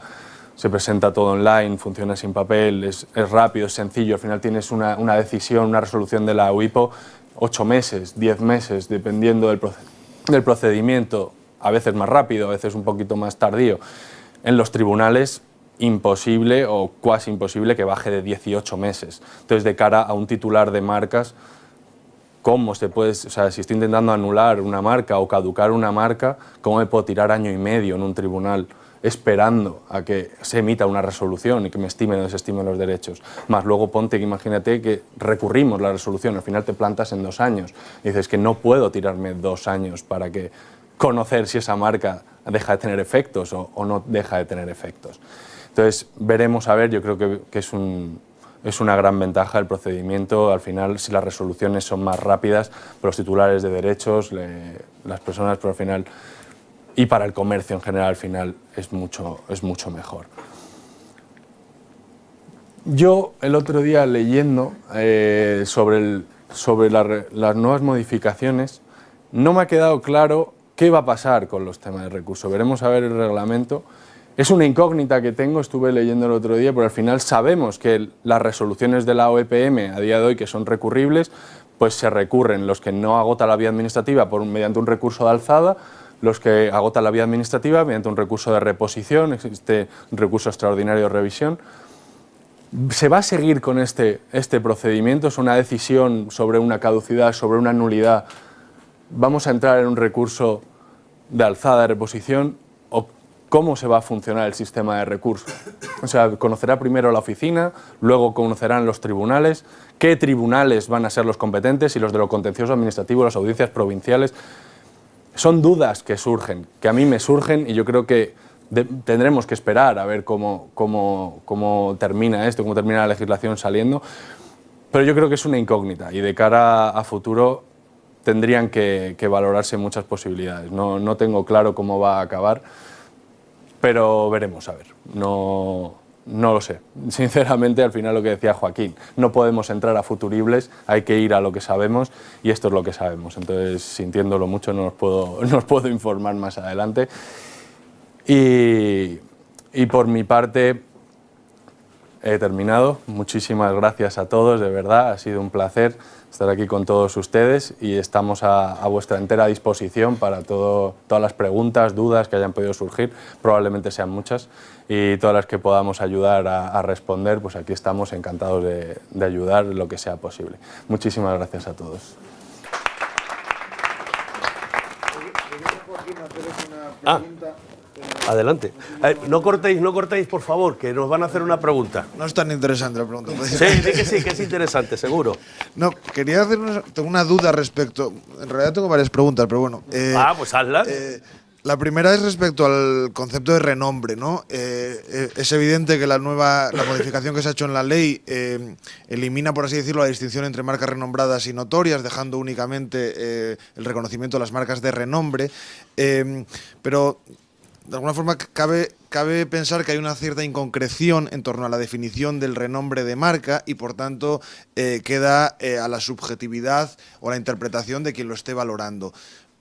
se presenta todo online, funciona sin papel, es rápido, es sencillo. Al final tienes una decisión, una resolución de la UIPO, 8 meses, 10 meses, dependiendo del procedimiento, a veces más rápido, a veces un poquito más tardío. En los tribunales, imposible o cuasi imposible que baje de 18 meses. Entonces, de cara a un titular de marcas, ¿cómo se puede, o sea, si estoy intentando anular una marca o caducar una marca, ¿cómo me puedo tirar año y medio en un tribunal esperando a que se emita una resolución y que me estimen o desestimen los derechos? Más luego ponte que imagínate que recurrimos la resolución, al final te plantas en 2 años y dices que no puedo tirarme 2 años para que conocer si esa marca deja de tener efectos o no deja de tener efectos. Entonces, veremos a ver, yo creo que es una gran ventaja el procedimiento. Al final, si las resoluciones son más rápidas, para los titulares de derechos, las personas, pero al final, y para el comercio en general, al final, es mucho mejor. Yo, el otro día, leyendo sobre las nuevas modificaciones, no me ha quedado claro qué va a pasar con los temas de recurso. Veremos a ver el reglamento. Es una incógnita que tengo, estuve leyendo el otro día, pero al final sabemos que las resoluciones de la OEPM a día de hoy, que son recurribles, pues se recurren los que no agotan la vía administrativa mediante un recurso de alzada, los que agotan la vía administrativa mediante un recurso de reposición, existe un recurso extraordinario de revisión. ¿Se va a seguir con este procedimiento? ¿Es una decisión sobre una caducidad, sobre una nulidad? ¿Vamos a entrar en un recurso de alzada, de reposición? ¿O cómo se va a funcionar el sistema de recursos? O sea, conocerá primero la oficina, luego conocerán los tribunales, qué tribunales van a ser los competentes y los de lo contencioso administrativo, las audiencias provinciales. Son dudas que surgen, que a mí me surgen y yo creo que tendremos que esperar a ver cómo termina esto, cómo termina la legislación saliendo, pero yo creo que es una incógnita y de cara a futuro tendrían que valorarse muchas posibilidades. No tengo claro cómo va a acabar, pero veremos a ver. No lo sé. Sinceramente, al final lo que decía Joaquín, no podemos entrar a futuribles, hay que ir a lo que sabemos y esto es lo que sabemos. Entonces, sintiéndolo mucho, no os puedo informar más adelante. Y por mi parte, he terminado. Muchísimas gracias a todos, de verdad, ha sido un placer estar aquí con todos ustedes y estamos a vuestra entera disposición para todas las preguntas, dudas que hayan podido surgir, probablemente sean muchas, y todas las que podamos ayudar a responder, pues aquí estamos encantados de ayudar lo que sea posible. Muchísimas gracias a todos. Adelante. No cortéis, por favor, que nos van a hacer una pregunta. No es tan interesante la pregunta. Sí, que es interesante, seguro. No, quería hacer tengo una duda respecto. En realidad tengo varias preguntas, pero bueno. Pues hazlas. La primera es respecto al concepto de renombre, ¿no? Es evidente que la modificación que se ha hecho en la ley elimina, por así decirlo, la distinción entre marcas renombradas y notorias, dejando únicamente el reconocimiento de las marcas de renombre, pero de alguna forma cabe pensar que hay una cierta inconcreción en torno a la definición del renombre de marca y, por tanto, queda a la subjetividad o a la interpretación de quien lo esté valorando.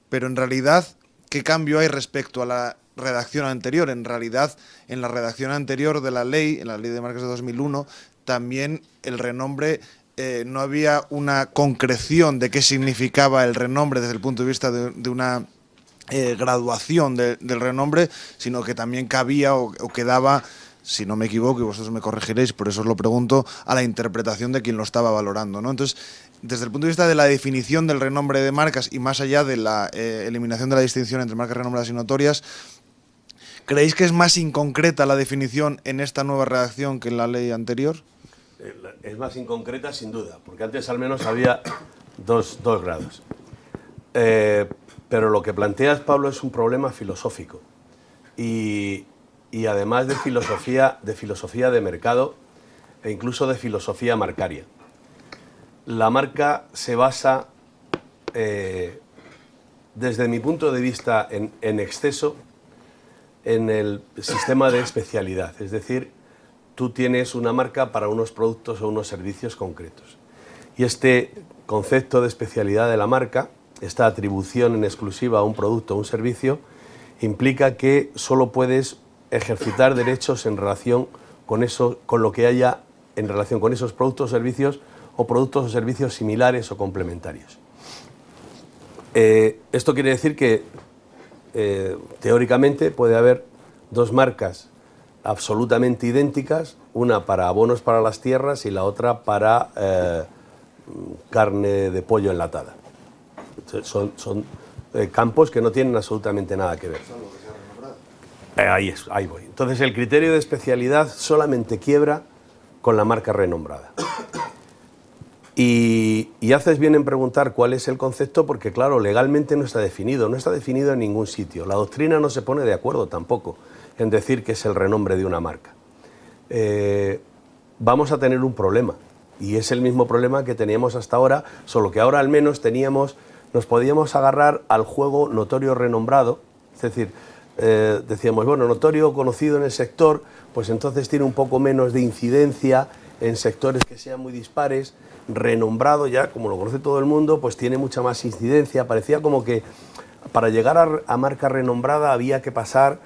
Pero, en realidad, ¿qué cambio hay respecto a la redacción anterior? En realidad, en la redacción anterior de la ley, en la Ley de Marcas de 2001, también el renombre, no había una concreción de qué significaba el renombre desde el punto de vista de una graduación del renombre, sino que también cabía o quedaba, si no me equivoco, y vosotros me corregiréis, por eso os lo pregunto, a la interpretación de quien lo estaba valorando, ¿no? Entonces, desde el punto de vista de la definición del renombre de marcas y más allá de la eliminación de la distinción entre marcas renombradas y notorias, ¿creéis que es más inconcreta la definición en esta nueva redacción que en la ley anterior? Es más inconcreta, sin duda, porque antes al menos había dos grados. Pero lo que planteas, Pablo, es un problema filosófico y además de filosofía de mercado e incluso de filosofía marcaria. La marca se basa, desde mi punto de vista, en exceso en el sistema de especialidad. Es decir, tú tienes una marca para unos productos o unos servicios concretos. Y este concepto de especialidad de la marca, esta atribución en exclusiva a un producto o un servicio, implica que solo puedes ejercitar derechos en relación con lo que haya en relación con esos productos o servicios o productos o servicios similares o complementarios. Esto quiere decir que teóricamente puede haber dos marcas absolutamente idénticas, una para abonos para las tierras y la otra para carne de pollo enlatada. Son campos que no tienen absolutamente nada que ver. Ahí voy. Entonces el criterio de especialidad solamente quiebra con la marca renombrada. Y haces bien en preguntar cuál es el concepto porque, claro, legalmente no está definido en ningún sitio. La doctrina no se pone de acuerdo tampoco en decir que es el renombre de una marca. Vamos a tener un problema, y es el mismo problema que teníamos hasta ahora, solo que ahora al menos nos podíamos agarrar al juego notorio renombrado, es decir, decíamos, bueno, notorio conocido en el sector, pues entonces tiene un poco menos de incidencia en sectores que sean muy dispares. Renombrado ya, como lo conoce todo el mundo, pues tiene mucha más incidencia. Parecía como que para llegar a marca renombrada había que pasar,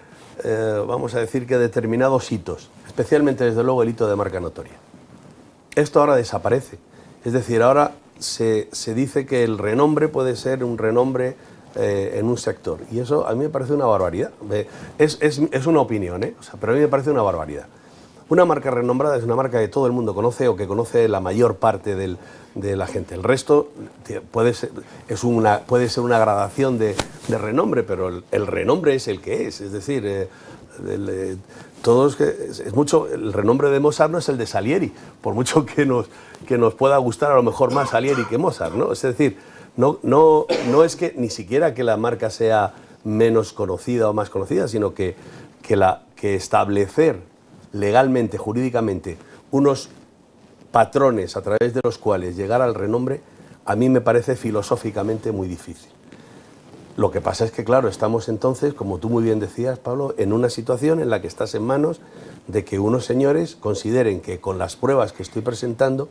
vamos a decir que determinados hitos, especialmente desde luego el hito de marca notoria. Esto ahora desaparece, es decir, ahora se dice que el renombre puede ser un renombre en un sector, y eso a mí me parece una barbaridad. Es una opinión, o sea, pero a mí me parece una barbaridad. Una marca renombrada es una marca que todo el mundo conoce o que conoce la mayor parte de la gente. El resto puede ser una gradación de renombre, pero el renombre es el que es decir, el renombre de Mozart no es el de Salieri, por mucho que nos pueda gustar a lo mejor más Salieri que Mozart, ¿no? Es decir, no es que ni siquiera que la marca sea menos conocida o más conocida, sino que establecer legalmente, jurídicamente, unos patrones a través de los cuales llegar al renombre, a mí me parece filosóficamente muy difícil. Lo que pasa es que, claro, estamos entonces, como tú muy bien decías, Pablo, en una situación en la que estás en manos de que unos señores consideren que con las pruebas que estoy presentando,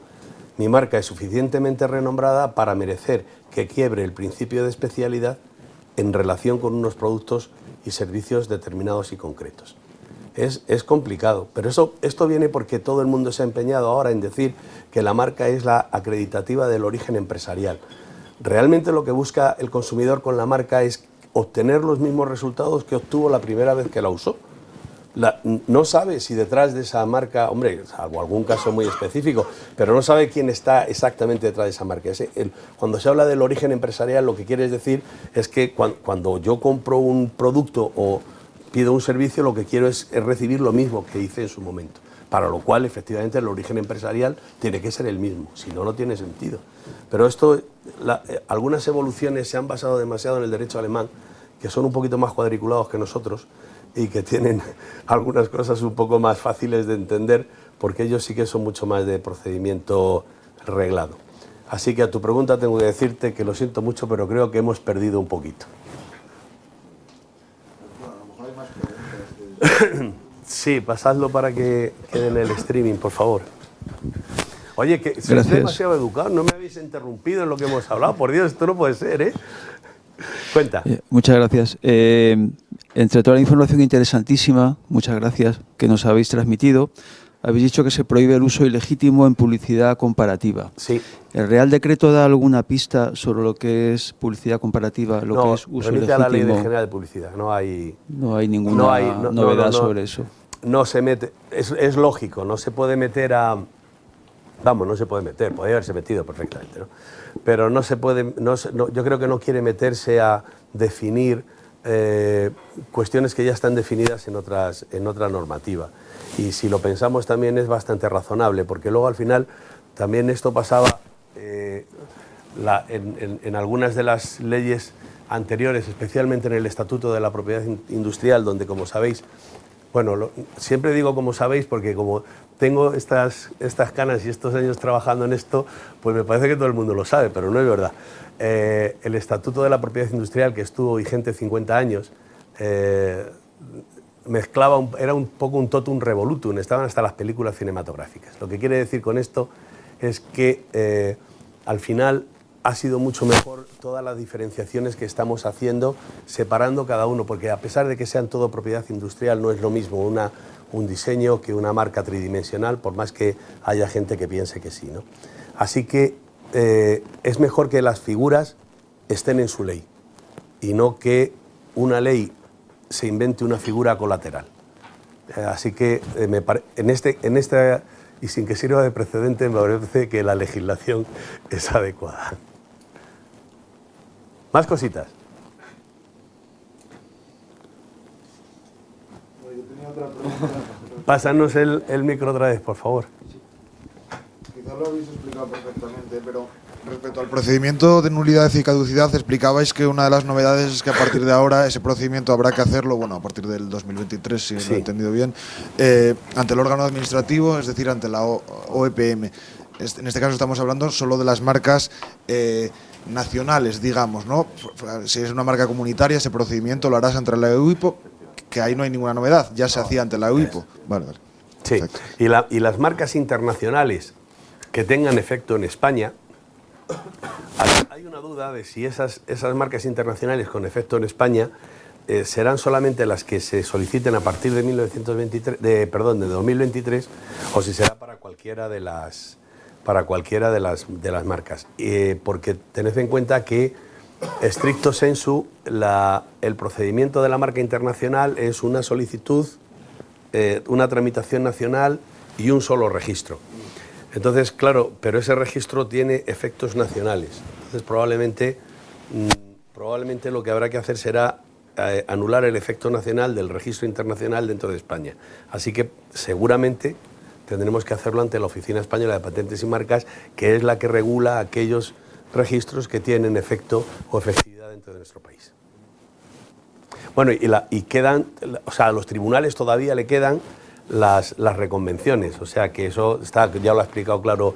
mi marca es suficientemente renombrada para merecer que quiebre el principio de especialidad en relación con unos productos y servicios determinados y concretos. Es complicado, pero esto viene porque todo el mundo se ha empeñado ahora en decir que la marca es la acreditativa del origen empresarial. Realmente lo que busca el consumidor con la marca es obtener los mismos resultados que obtuvo la primera vez que la usó. No sabe si detrás de esa marca, hombre, salvo algún caso muy específico, pero no sabe quién está exactamente detrás de esa marca. Cuando se habla del origen empresarial, lo que quiere decir es que cuando yo compro un producto o pido un servicio, lo que quiero es recibir lo mismo que hice en su momento, para lo cual efectivamente el origen empresarial tiene que ser el mismo, si no, no tiene sentido. Pero algunas evoluciones se han basado demasiado en el derecho alemán que son un poquito más cuadriculados que nosotros y que tienen algunas cosas un poco más fáciles de entender, porque ellos sí que son mucho más de procedimiento reglado. Así que a tu pregunta tengo que decirte que lo siento mucho, pero creo que hemos perdido un poquito. Sí, pasadlo para que quede en el streaming, por favor. Oye, que sois demasiado educados, no me habéis interrumpido en lo que hemos hablado. Por Dios, esto no puede ser, ¿eh? Cuenta. Muchas gracias. Entre toda la información interesantísima, muchas gracias, que nos habéis transmitido, habéis dicho que se prohíbe el uso ilegítimo en publicidad comparativa. Sí. ¿El Real Decreto da alguna pista sobre lo que es publicidad comparativa, lo que es uso remite ilegítimo? a la Ley General de Publicidad. No hay ninguna novedad sobre eso. No se mete, es lógico, no se puede meter a... Vamos, no se puede meter, podría haberse metido perfectamente, ¿no? Pero no se puede, yo creo que no quiere meterse a definir cuestiones que ya están definidas en otra normativa. Y si lo pensamos también es bastante razonable, porque luego al final también esto pasaba en algunas de las leyes anteriores, especialmente en el Estatuto de la Propiedad Industrial, donde, como sabéis, bueno, siempre digo como sabéis porque como tengo estas canas y estos años trabajando en esto, pues me parece que todo el mundo lo sabe, pero no es verdad. El Estatuto de la Propiedad Industrial, que estuvo vigente 50 años, mezclaba, era un poco un totum revolutum, estaban hasta las películas cinematográficas. Lo que quiere decir con esto es que al final ha sido mucho mejor todas las diferenciaciones que estamos haciendo, separando cada uno, porque a pesar de que sean todo propiedad industrial, no es lo mismo un diseño que una marca tridimensional, por más que haya gente que piense que sí, ¿no? Así que es mejor que las figuras estén en su ley y no que una ley se invente una figura colateral. Así que en esta, y sin que sirva de precedente, me parece que la legislación es adecuada. Más cositas. Pásanos el micro otra vez, por favor. Quizás lo habéis explicado perfectamente, pero respecto al procedimiento de nulidad y caducidad, explicabais que una de las novedades es que a partir de ahora ese procedimiento habrá que hacerlo, bueno, a partir del 2023, si lo he entendido bien, ante el órgano administrativo, es decir, ante la OEPM. En este caso estamos hablando solo de las marcas nacionales, digamos, ¿no? Si es una marca comunitaria, ese procedimiento lo harás ante la EUIPO, que ahí no hay ninguna novedad, ya se hacía ante la EUIPO. Vale. Sí, y las marcas internacionales que tengan efecto en España, hay una duda de si esas marcas internacionales con efecto en España serán solamente las que se soliciten a partir de 2023 o si será para cualquiera de las marcas. Porque tened en cuenta que, stricto sensu, el procedimiento de la marca internacional es una solicitud, una tramitación nacional y un solo registro. Entonces, claro, pero ese registro tiene efectos nacionales. Entonces, probablemente lo que habrá que hacer será anular el efecto nacional del registro internacional dentro de España. Así que, seguramente, tendremos que hacerlo ante la Oficina Española de Patentes y Marcas, que es la que regula aquellos registros que tienen efecto o efectividad dentro de nuestro país. Bueno, y quedan, o sea, a los tribunales todavía le quedan las reconvenciones, o sea que eso está, ya lo ha explicado claro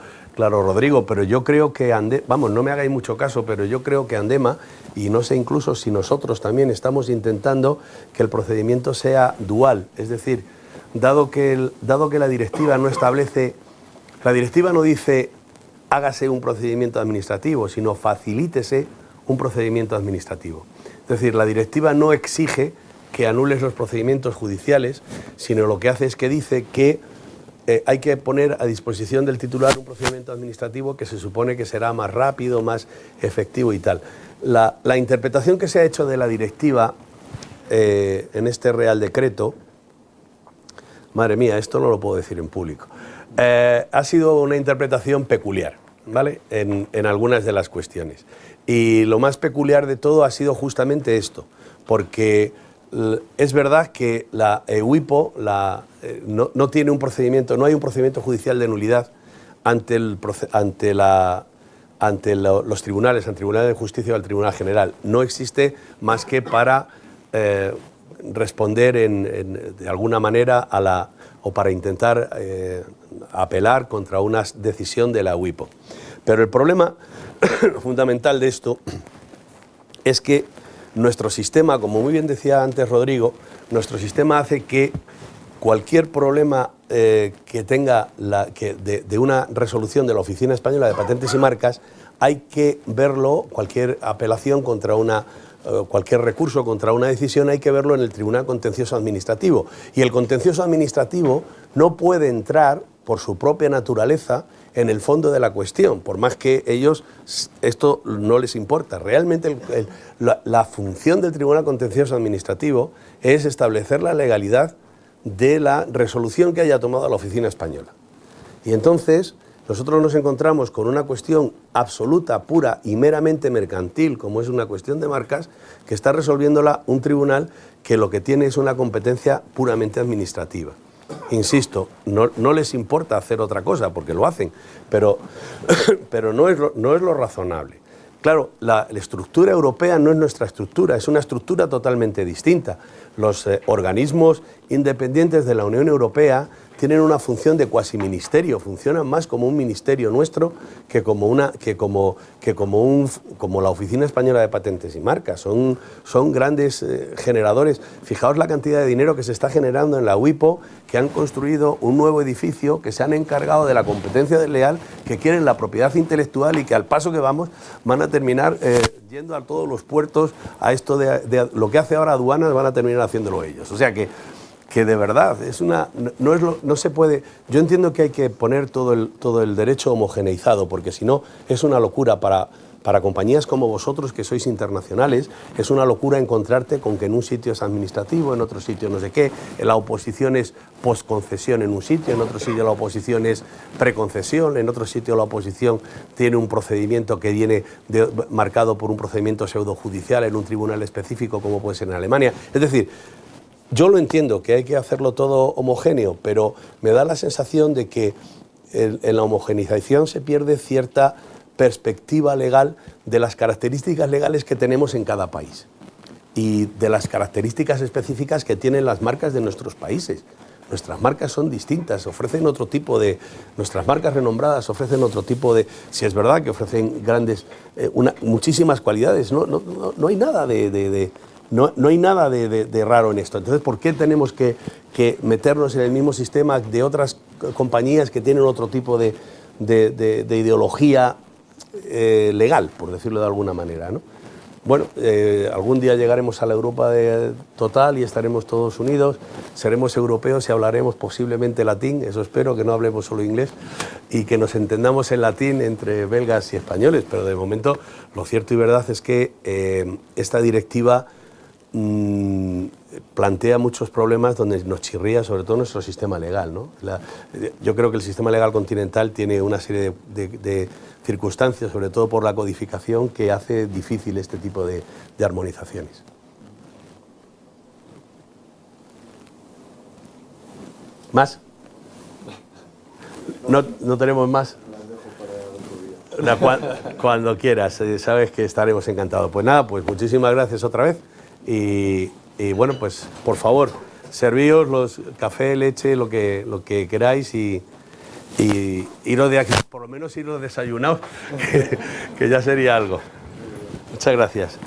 Rodrigo, pero yo creo que vamos, no me hagáis mucho caso, pero yo creo que Andema, y no sé incluso si nosotros también estamos intentando que el procedimiento sea dual, es decir, dado que la directiva no establece, la directiva no dice hágase un procedimiento administrativo, sino facilítese un procedimiento administrativo. Es decir, la directiva no exige que anules los procedimientos judiciales, sino lo que hace es que dice que hay que poner a disposición del titular un procedimiento administrativo que se supone que será más rápido, más efectivo y tal. La interpretación que se ha hecho de la directiva en este Real Decreto, madre mía, esto no lo puedo decir en público, ha sido una interpretación peculiar, ¿vale? En algunas de las cuestiones. Y lo más peculiar de todo ha sido justamente esto, porque es verdad que la EUIPO no tiene un procedimiento, no hay un procedimiento judicial de nulidad ante ante los tribunales, ante el Tribunal de Justicia o el Tribunal General. No existe más que para responder de alguna manera o para intentar apelar contra una decisión de la WIPO. Pero el problema fundamental de esto es que nuestro sistema, como muy bien decía antes Rodrigo, nuestro sistema hace que cualquier problema que tenga de una resolución de la Oficina Española de Patentes y Marcas, hay que verlo, cualquier apelación contra cualquier recurso contra una decisión, hay que verlo en el Tribunal Contencioso Administrativo. Y el contencioso administrativo no puede entrar, por su propia naturaleza, en el fondo de la cuestión, por más que ellos esto no les importa. Realmente la función del Tribunal Contencioso Administrativo es establecer la legalidad de la resolución que haya tomado la Oficina Española. Y entonces nosotros nos encontramos con una cuestión absoluta, pura y meramente mercantil, como es una cuestión de marcas, que está resolviéndola un tribunal que lo que tiene es una competencia puramente administrativa. Insisto, no les importa hacer otra cosa, porque lo hacen, pero no es lo razonable. Claro, la estructura europea no es nuestra estructura, es una estructura totalmente distinta. Los organismos independientes de la Unión Europea tienen una función de cuasiministerio, funcionan más como un ministerio nuestro que como la Oficina Española de Patentes y Marcas. Son grandes generadores. Fijaos la cantidad de dinero que se está generando en la WIPO, que han construido un nuevo edificio, que se han encargado de la competencia desleal, que quieren la propiedad intelectual y que al paso que vamos van a terminar yendo a todos los puertos a esto de lo que hace ahora aduanas, van a terminar haciéndolo ellos. O sea que de verdad no se puede. Yo entiendo que hay que poner todo el derecho homogeneizado, porque si no es una locura para compañías como vosotros, que sois internacionales. Es una locura encontrarte con que en un sitio es administrativo, en otro sitio no sé qué, la oposición es posconcesión en un sitio, en otro sitio la oposición es preconcesión, en otro sitio la oposición tiene un procedimiento que viene marcado por un procedimiento pseudojudicial en un tribunal específico, como puede ser en Alemania. Es decir, yo lo entiendo, que hay que hacerlo todo homogéneo, pero me da la sensación de que en la homogeneización se pierde cierta perspectiva legal de las características legales que tenemos en cada país y de las características específicas que tienen las marcas de nuestros países. Nuestras marcas son distintas, ofrecen otro tipo de... Nuestras marcas renombradas ofrecen otro tipo de... Si es verdad que ofrecen muchísimas cualidades, no hay nada No hay nada de raro en esto. Entonces, ¿por qué tenemos que meternos en el mismo sistema de otras compañías que tienen otro tipo de ideología legal, por decirlo de alguna manera, ¿no? Bueno, algún día llegaremos a la Europa total y estaremos todos unidos, seremos europeos y hablaremos posiblemente latín, eso espero, que no hablemos solo inglés y que nos entendamos en latín entre belgas y españoles, pero de momento lo cierto y verdad es que esta directiva plantea muchos problemas donde nos chirría sobre todo nuestro sistema legal, ¿no? Yo creo que el sistema legal continental tiene una serie de circunstancias, sobre todo por la codificación, que hace difícil este tipo de armonizaciones. ¿Más? ¿No tenemos más? Cuando quieras, sabes que estaremos encantados. Pues nada, pues muchísimas gracias otra vez. Y bueno, pues por favor, servíos los café, leche, lo que queráis y iros de aquí, por lo menos iros desayunados, que ya sería algo. Muchas gracias.